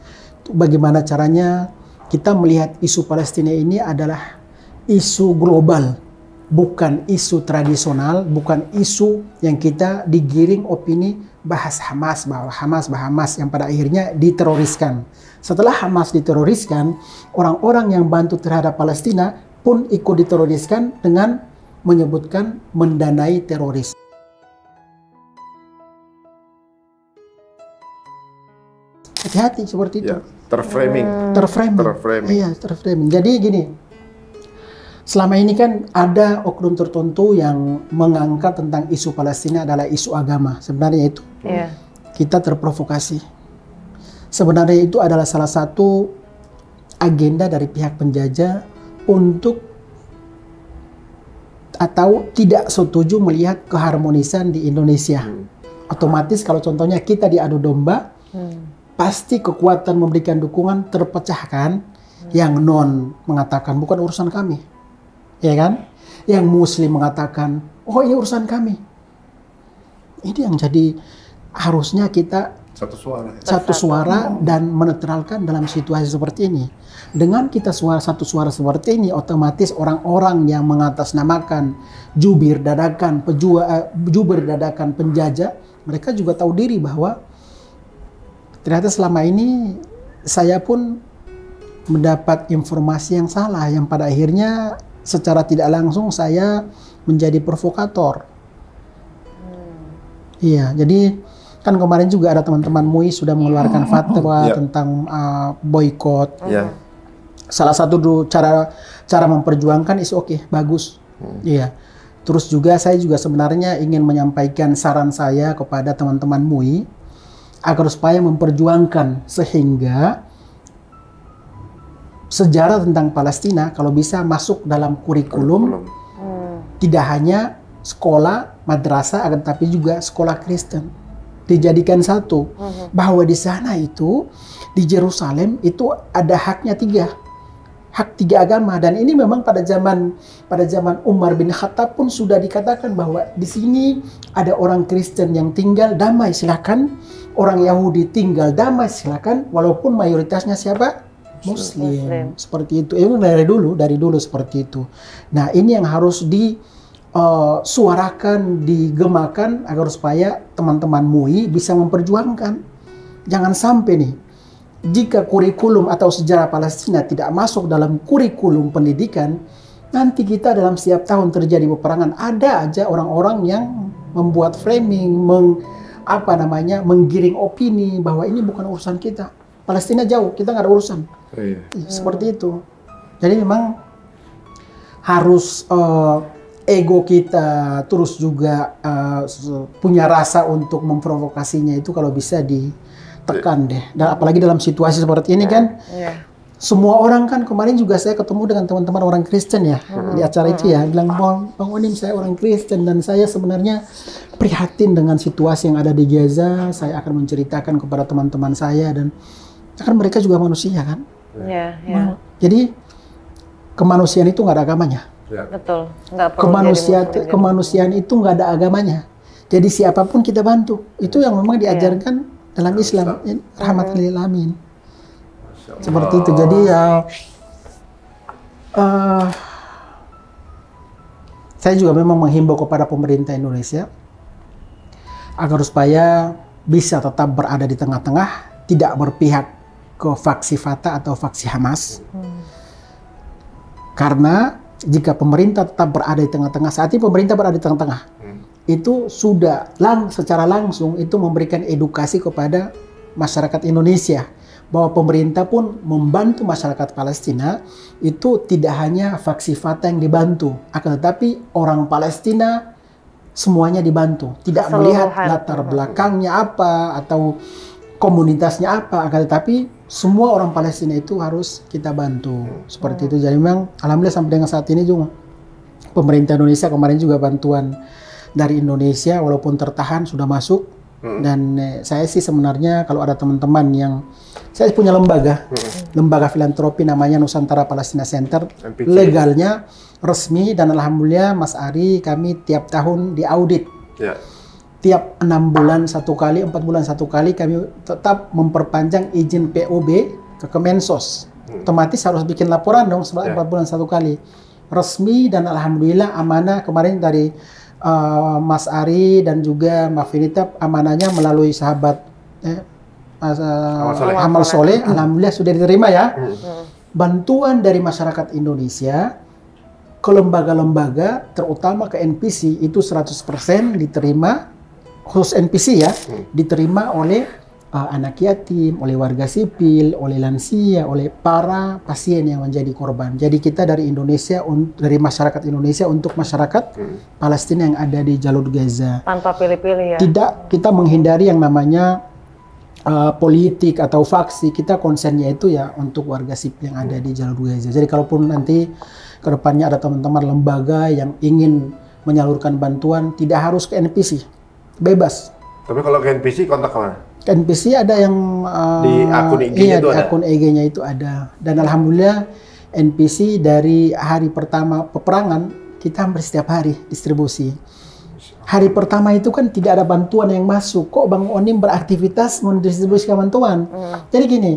Bagaimana caranya kita melihat isu Palestina ini adalah isu global, bukan isu tradisional, bukan isu yang kita digiring opini bahas Hamas, yang pada akhirnya diteroriskan. Setelah Hamas diteroriskan, orang-orang yang bantu terhadap Palestina pun ikut diteroriskan dengan menyebutkan mendanai teroris. Hati-hati seperti itu. Ya, terframing. Terframing. Iya, terframing. Jadi gini, selama ini kan ada oknum tertentu yang mengangkat tentang isu Palestina adalah isu agama. Sebenarnya itu kita terprovokasi. Sebenarnya itu adalah salah satu agenda dari pihak penjajah untuk atau tidak setuju melihat keharmonisan di Indonesia. Otomatis kalau contohnya kita diadu domba, pasti kekuatan memberikan dukungan terpecahkan. Yang non mengatakan bukan urusan kami, ya kan? Yang Muslim mengatakan, oh ini urusan kami. Ini yang jadi harusnya kita satu suara dan menetralkan dalam situasi seperti ini. Dengan kita satu suara seperti ini, otomatis orang-orang yang mengatasnamakan jubir dadakan penjajah, mereka juga tahu diri bahwa ternyata selama ini saya pun mendapat informasi yang salah, yang pada akhirnya secara tidak langsung saya menjadi provokator. Iya, jadi kan kemarin juga ada teman-teman MUI sudah mengeluarkan fatwa tentang boykot. Salah satu cara memperjuangkan is oke, bagus. Iya. Terus juga saya juga sebenarnya ingin menyampaikan saran saya kepada teman-teman MUI agar supaya memperjuangkan sehingga sejarah tentang Palestina kalau bisa masuk dalam kurikulum tidak hanya sekolah madrasah akan tapi juga sekolah Kristen. Dijadikan satu bahwa di sana itu di Yerusalem itu ada haknya 3 hak tiga agama. Dan ini memang pada zaman Umar bin Khattab pun sudah dikatakan bahwa di sini ada orang Kristen yang tinggal damai, silakan. Orang Yahudi tinggal damai, silakan. Walaupun mayoritasnya siapa? Muslim. Seperti itu. Itu dari dulu seperti itu. Nah, ini yang harus disuarakan, digemakan agar supaya teman-teman MUI bisa memperjuangkan. Jangan sampai nih, jika kurikulum atau sejarah Palestina tidak masuk dalam kurikulum pendidikan, nanti kita dalam setiap tahun terjadi peperangan, ada aja orang-orang yang membuat framing, menggiring opini bahwa ini bukan urusan kita. Palestina jauh, kita nggak ada urusan. Seperti itu. Jadi memang harus ego kita, terus juga punya rasa untuk memprovokasinya itu kalau bisa ditekan deh. Dan apalagi dalam situasi seperti ini kan, semua orang kan, kemarin juga saya ketemu dengan teman-teman orang Kristen ya, di acara itu ya, bilang, Bang Onim, saya orang Kristen dan saya sebenarnya prihatin dengan situasi yang ada di Gaza. Saya akan menceritakan kepada teman-teman saya, dan kan mereka juga manusia kan. Jadi kemanusiaan itu nggak ada agamanya. Betul. Nggak perlu kemanusiaan itu nggak ada agamanya. Jadi siapapun kita bantu. Itu yang memang diajarkan dalam Islam. Rahmatan lil alamin. Seperti itu. Jadi ya, saya juga memang menghimbau kepada pemerintah Indonesia agar supaya bisa tetap berada di tengah-tengah, tidak berpihak ke faksi Fatah atau faksi Hamas. Karena jika pemerintah tetap berada di tengah-tengah, saat ini pemerintah berada di tengah-tengah, itu sudah secara langsung itu memberikan edukasi kepada masyarakat Indonesia bahwa pemerintah pun membantu masyarakat Palestina. Itu tidak hanya faksi Fatah yang dibantu, akan tetapi orang Palestina semuanya dibantu, tidak melihat latar belakangnya apa atau komunitasnya apa, akan tetapi semua orang Palestina itu harus kita bantu. Seperti itu. Jadi memang alhamdulillah sampai dengan saat ini juga pemerintah Indonesia kemarin juga bantuan dari Indonesia walaupun tertahan sudah masuk. Dan saya sih sebenarnya kalau ada teman-teman yang, saya punya lembaga filantropi namanya Nusantara Palestina Center, legalnya resmi, dan alhamdulillah Mas Ari kami tiap tahun diaudit. Tiap 6 bulan satu kali, 4 bulan satu kali kami tetap memperpanjang izin POB ke Kemensos. Otomatis harus bikin laporan dong 4 bulan satu kali. Resmi, dan alhamdulillah amanah kemarin dari Mas Ari dan juga Mbak Finita, amanahnya melalui sahabat Amal Soleh, alhamdulillah sudah diterima ya. Bantuan dari masyarakat Indonesia ke lembaga-lembaga, terutama ke NPC, itu 100% diterima. Khusus NPC ya, diterima oleh anak yatim, oleh warga sipil, oleh lansia, oleh para pasien yang menjadi korban. Jadi kita dari Indonesia, dari masyarakat Indonesia untuk masyarakat Palestina yang ada di jalur Gaza. Tanpa pilih-pilih ya? Tidak, kita menghindari yang namanya politik atau faksi. Kita konsennya itu ya untuk warga sipil yang ada di jalur Gaza. Jadi kalaupun nanti ke depannya ada teman-teman lembaga yang ingin menyalurkan bantuan, tidak harus ke NPC. Bebas. Tapi kalau ke NPC kontak kemana? Ke NPC ada yang di akun IG-nya itu di akun IG-nya itu ada. Dan alhamdulillah NPC dari hari pertama peperangan kita hampir setiap hari distribusi. Hari pertama itu kan tidak ada bantuan yang masuk. Kok Bang Onim beraktivitas mendistribusikan bantuan? Jadi gini,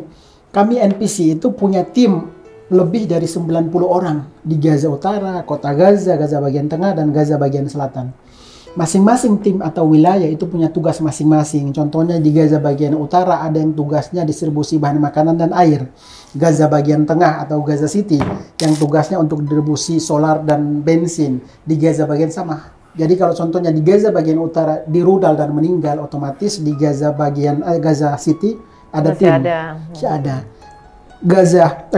kami NPC itu punya tim lebih dari 90 orang di Gaza Utara, Kota Gaza, Gaza bagian tengah, dan Gaza bagian selatan. Masing-masing tim atau wilayah itu punya tugas masing-masing. Contohnya di Gaza bagian utara ada yang tugasnya distribusi bahan makanan dan air. Gaza bagian tengah atau Gaza City yang tugasnya untuk distribusi solar dan bensin. Di Gaza bagian sama. Jadi kalau contohnya di Gaza bagian utara dirudal dan meninggal, otomatis di Gaza bagian Gaza City ada tim. Masih ada.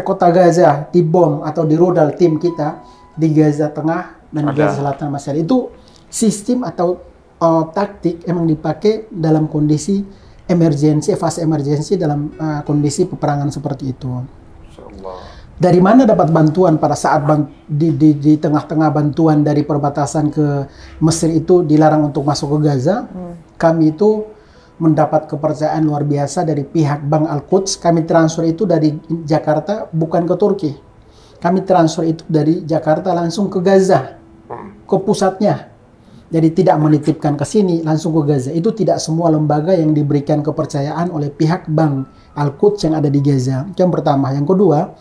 Kota Gaza dibom atau dirudal tim kita. Di Gaza tengah dan Gaza selatan masih ada. Itu sistem atau taktik emang dipakai dalam kondisi emergensi, fase emergensi dalam kondisi peperangan seperti itu. Dari mana dapat bantuan pada saat di tengah-tengah bantuan dari perbatasan ke Mesir itu dilarang untuk masuk ke Gaza? Kami itu mendapat kepercayaan luar biasa dari pihak Bank Al-Quds. Kami transfer itu dari Jakarta bukan ke Turki. kami transfer itu dari Jakarta langsung ke Gaza, ke pusatnya. Jadi tidak menitipkan ke sini, langsung ke Gaza. Itu tidak semua lembaga yang diberikan kepercayaan oleh pihak Bank Al-Quds yang ada di Gaza. Itu yang pertama. Yang kedua,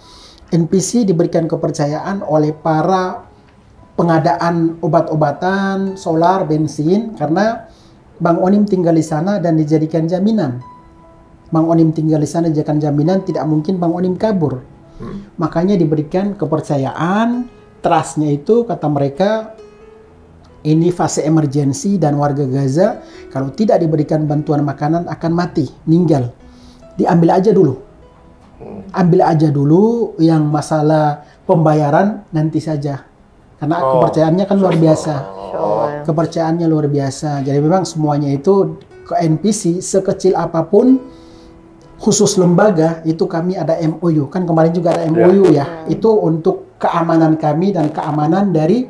NPC diberikan kepercayaan oleh para pengadaan obat-obatan, solar, bensin, karena Bang Onim tinggal di sana dan dijadikan jaminan. Bang Onim tinggal di sana dijadikan jaminan, tidak mungkin Bang Onim kabur. Makanya diberikan kepercayaan, trustnya itu kata mereka, ini fase emergensi dan warga Gaza kalau tidak diberikan bantuan makanan akan mati, meninggal. Diambil aja dulu. Ambil aja dulu, yang masalah pembayaran nanti saja. Karena kepercayaannya kan luar biasa. Kepercayaannya luar biasa. Jadi memang semuanya itu ke NPC sekecil apapun, khusus lembaga itu kami ada MOU. Kan kemarin juga ada MOU ya. Itu untuk keamanan kami dan keamanan dari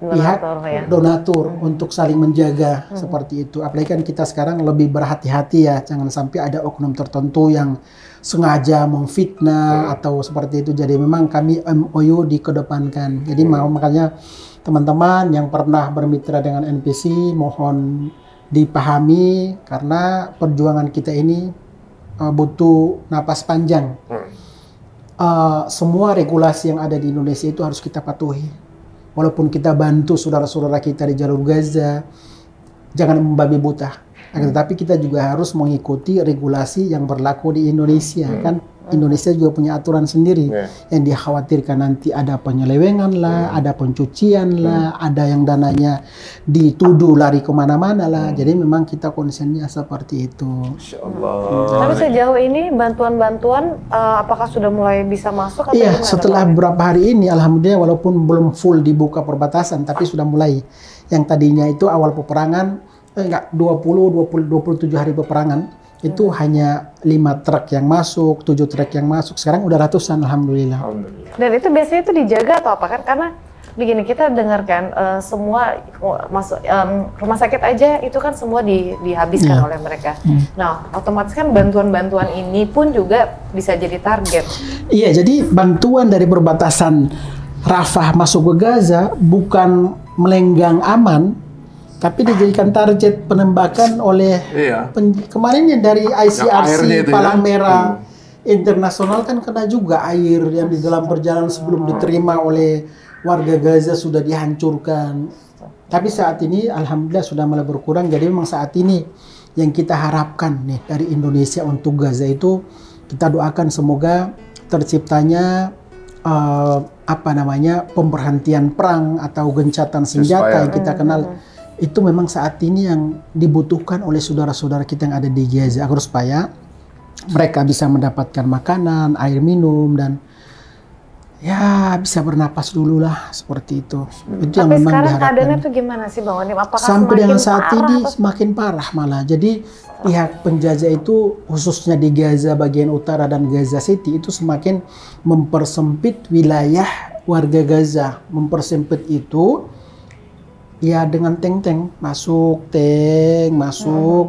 pihak donatur untuk saling menjaga seperti itu. Apalagi kan kita sekarang lebih berhati-hati ya, jangan sampai ada oknum tertentu yang sengaja memfitnah atau seperti itu. Jadi memang kami MOU dikedepankan. Jadi makanya teman-teman yang pernah bermitra dengan NPC mohon dipahami karena perjuangan kita ini butuh napas panjang. Semua regulasi yang ada di Indonesia itu harus kita patuhi. Walaupun kita bantu saudara-saudara kita di jalur Gaza, jangan membabi buta. Tetapi kita juga harus mengikuti regulasi yang berlaku di Indonesia. Kan Indonesia juga punya aturan sendiri. Yang dikhawatirkan nanti ada penyelewengan lah, ada pencucian lah, ada yang dananya dituduh lari kemana-mana lah. Jadi memang kita konsennya seperti itu. Masya Allah. Tapi sejauh ini bantuan-bantuan apakah sudah mulai bisa masuk? Atau Iya, setelah beberapa hari ini Alhamdulillah walaupun belum full dibuka perbatasan, tapi sudah mulai. Yang tadinya itu awal peperangan, 27 hari peperangan, itu hanya 5 truk yang masuk, 7 truk yang masuk. Sekarang udah ratusan, Alhamdulillah. Dan itu biasanya itu dijaga atau apa kan? Karena begini, kita dengarkan semua masuk rumah sakit aja itu kan semua dihabiskan oleh mereka. Nah, otomatis kan bantuan-bantuan ini pun juga bisa jadi target. Iya, jadi bantuan dari perbatasan Rafah masuk ke Gaza bukan melenggang aman, tapi dijadikan target penembakan oleh kemarin yang dari ICRC Palang Merah Internasional kan kena juga air yang di dalam perjalanan sebelum diterima oleh warga Gaza sudah dihancurkan. Tapi saat ini Alhamdulillah sudah mulai berkurang. Jadi memang saat ini yang kita harapkan nih dari Indonesia untuk Gaza itu, kita doakan semoga terciptanya pemberhentian perang atau gencatan senjata yang kita kenal. Itu memang saat ini yang dibutuhkan oleh saudara-saudara kita yang ada di Gaza, agar supaya mereka bisa mendapatkan makanan, air minum, dan ya bisa bernapas dulu lah, seperti itu. Itu yang tapi memang sekarang diharapkan. keadaannya tuh gimana sih Bang Onim? Apakah Sampai dengan saat ini atau semakin parah malah. Jadi pihak penjajah itu khususnya di Gaza bagian utara dan Gaza City itu semakin mempersempit wilayah warga Gaza. Mempersempit itu ya dengan tank masuk,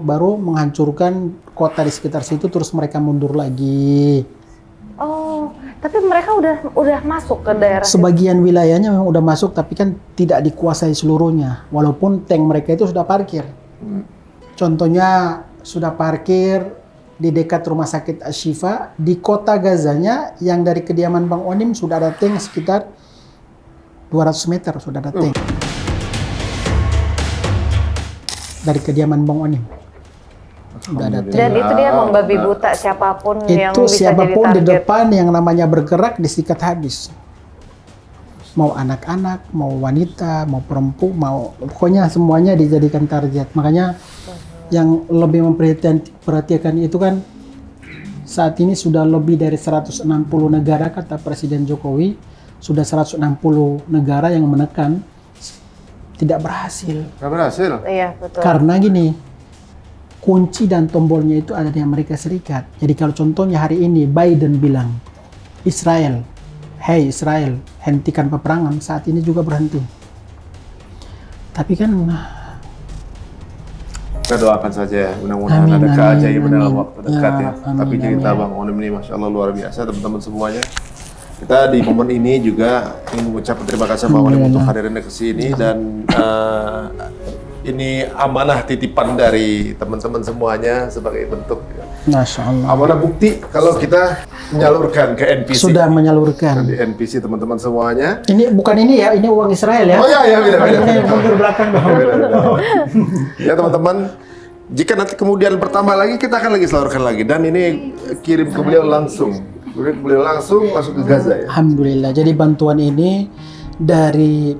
baru menghancurkan kota di sekitar situ, terus mereka mundur lagi. Oh, tapi mereka udah masuk ke daerah Sebagian wilayahnya memang udah masuk, tapi kan tidak dikuasai seluruhnya. Walaupun tank mereka itu sudah parkir. Contohnya sudah parkir di dekat rumah sakit Ashifa di kota Gazanya, yang dari kediaman Bang Onim sudah ada tank sekitar 200 meter sudah ada tank. Dari kediaman Bang Onim. Udah ada tank. Dan itu dia membabi buta siapapun yang Itu bisa siapapun jadi di target. depan yang namanya bergerak disikat habis. Mau anak-anak, mau wanita, mau perempuan, pokoknya semuanya dijadikan target. Makanya yang lebih memperhatikan itu kan saat ini sudah lebih dari 160 negara, kata Presiden Jokowi, sudah 160 negara yang menekan, tidak berhasil. Nggak berhasil? Iya, betul. Karena gini, kunci dan tombolnya itu ada di Amerika Serikat. Jadi kalau contohnya hari ini Biden bilang, Israel, hey Israel, hentikan peperangan, saat ini juga berhenti. Tapi kan Kita doakan saja, mudah-mudahan Amin, ada amin, keajaiban dalam amin. waktu dekat ya. Ya, amin, Tapi cerita amin. Bang Onim ini Masya Allah luar biasa, teman-teman semuanya. Kita di momen ini juga ingin mengucapkan terima kasih Bang Onim untuk hadirnya ke sini dan ini amanah titipan dari teman-teman semuanya sebagai bentuk Masya Allah. amanah bukti kalau kita menyalurkan ke NPC. Sudah menyalurkan. Di NPC teman-teman semuanya. Ini bukan ini ya, ini uang Israel ya. Oh ya, beda-beda. Ini mundur belakang dong. Ya teman-teman, jika nanti kemudian bertambah lagi, kita akan lagi salurkan lagi. Dan ini kirim ke beliau langsung. Beliau langsung masuk ke Gaza ya. Alhamdulillah. Jadi bantuan ini dari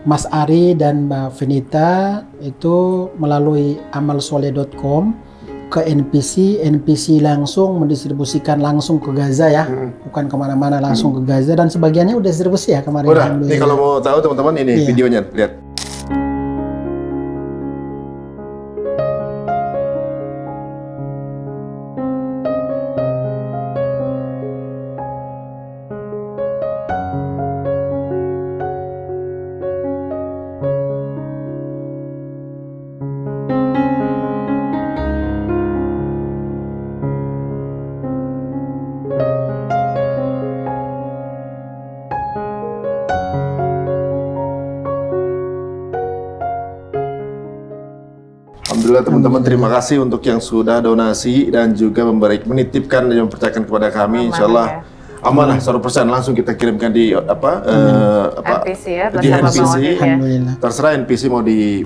Mas Ari dan Mbak Venita itu melalui amalsoleh.com ke NPC langsung mendistribusikan langsung ke Gaza ya, bukan kemana-mana, langsung ke Gaza, dan sebagiannya udah distribusi ya kemarin. Udah, nih kalau mau tahu teman-teman ini videonya, lihat. Alhamdulillah teman-teman, terima kasih untuk yang sudah donasi dan juga menitipkan dan mempercayakan kepada kami. Insyaallah amanah 100% langsung kita kirimkan di NPC ya, di NPC. Alhamdulillah. Terserah NPC mau di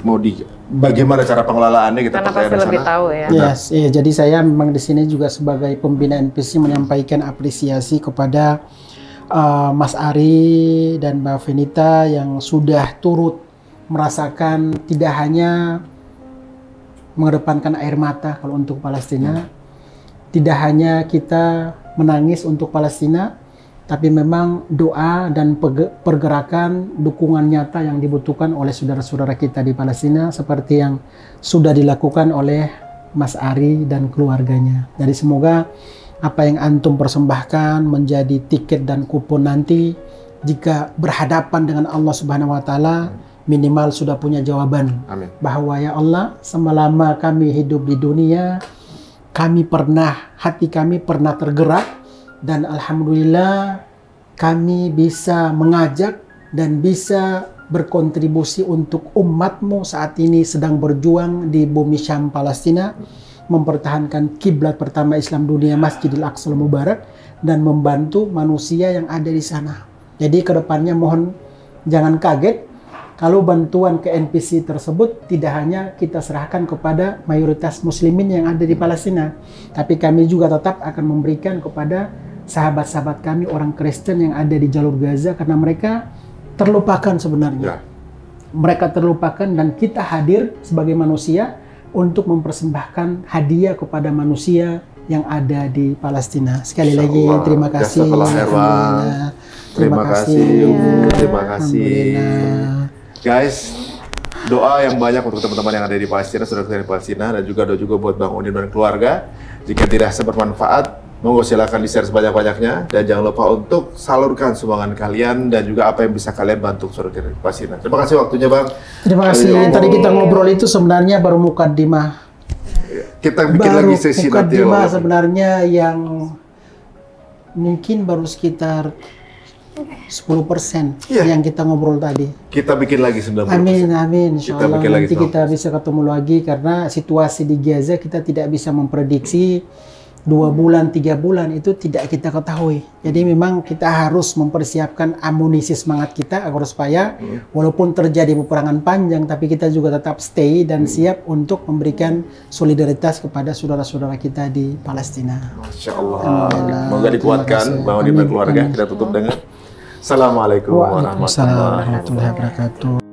bagaimana cara pengelolaannya kita karena percaya pasti di lebih sana. tahu ya. Yes, jadi saya memang di sini juga sebagai pembina NPC menyampaikan apresiasi kepada Mas Ari dan Mbak Venita yang sudah turut merasakan tidak hanya mengedepankan air mata kalau untuk Palestina, tidak hanya kita menangis untuk Palestina, tapi memang doa dan pergerakan dukungan nyata yang dibutuhkan oleh saudara-saudara kita di Palestina seperti yang sudah dilakukan oleh Mas Ari dan keluarganya. Jadi semoga apa yang antum persembahkan menjadi tiket dan kupon nanti jika berhadapan dengan Allah Subhanahu wa taala, minimal sudah punya jawaban. Amin. Bahwa ya Allah, selama kami hidup di dunia, hati kami pernah tergerak, dan alhamdulillah kami bisa mengajak dan bisa berkontribusi untuk umatmu saat ini sedang berjuang di bumi Syam Palestina, mempertahankan kiblat pertama Islam dunia, Masjidil Aqsal Mubarak, dan membantu manusia yang ada di sana. Jadi kedepannya mohon jangan kaget kalau bantuan ke NPC tersebut tidak hanya kita serahkan kepada mayoritas muslimin yang ada di Palestina, tapi kami juga tetap akan memberikan kepada sahabat-sahabat kami orang Kristen yang ada di jalur Gaza, karena mereka terlupakan sebenarnya. Mereka terlupakan dan kita hadir sebagai manusia untuk mempersembahkan hadiah kepada manusia yang ada di Palestina. Sekali lagi terima kasih. Terima kasih. Terima kasih. Guys, doa yang banyak untuk teman-teman yang ada di Palestina, saudara-saudara di Palestina, dan juga doa juga buat Bang Onim dan keluarga. Jika dirasa bermanfaat, monggo silakan di-share sebanyak-banyaknya, dan jangan lupa untuk salurkan sumbangan kalian dan juga apa yang bisa kalian bantu saudara di Palestina. Terima kasih waktunya, Bang. Terima kasih. Tadi kita ngobrol itu sebenarnya baru mukadimah. Kita bikin lagi sesi nanti. Mukadimah sebenarnya yang mungkin baru sekitar 10% yang kita ngobrol tadi. Kita bikin lagi 90%. Amin. Insyaallah nanti kita bisa ketemu lagi, karena situasi di Gaza kita tidak bisa memprediksi 2 bulan, 3 bulan itu tidak kita ketahui. Jadi memang kita harus mempersiapkan amunisi semangat kita agar supaya walaupun terjadi peperangan panjang, tapi kita juga tetap stay dan siap untuk memberikan solidaritas kepada saudara-saudara kita di Palestina. Masya Allah. Semoga dikuatkan Bang Onim dan keluarga. Kita tutup dengan Assalamualaikum warahmatullahi wabarakatuh.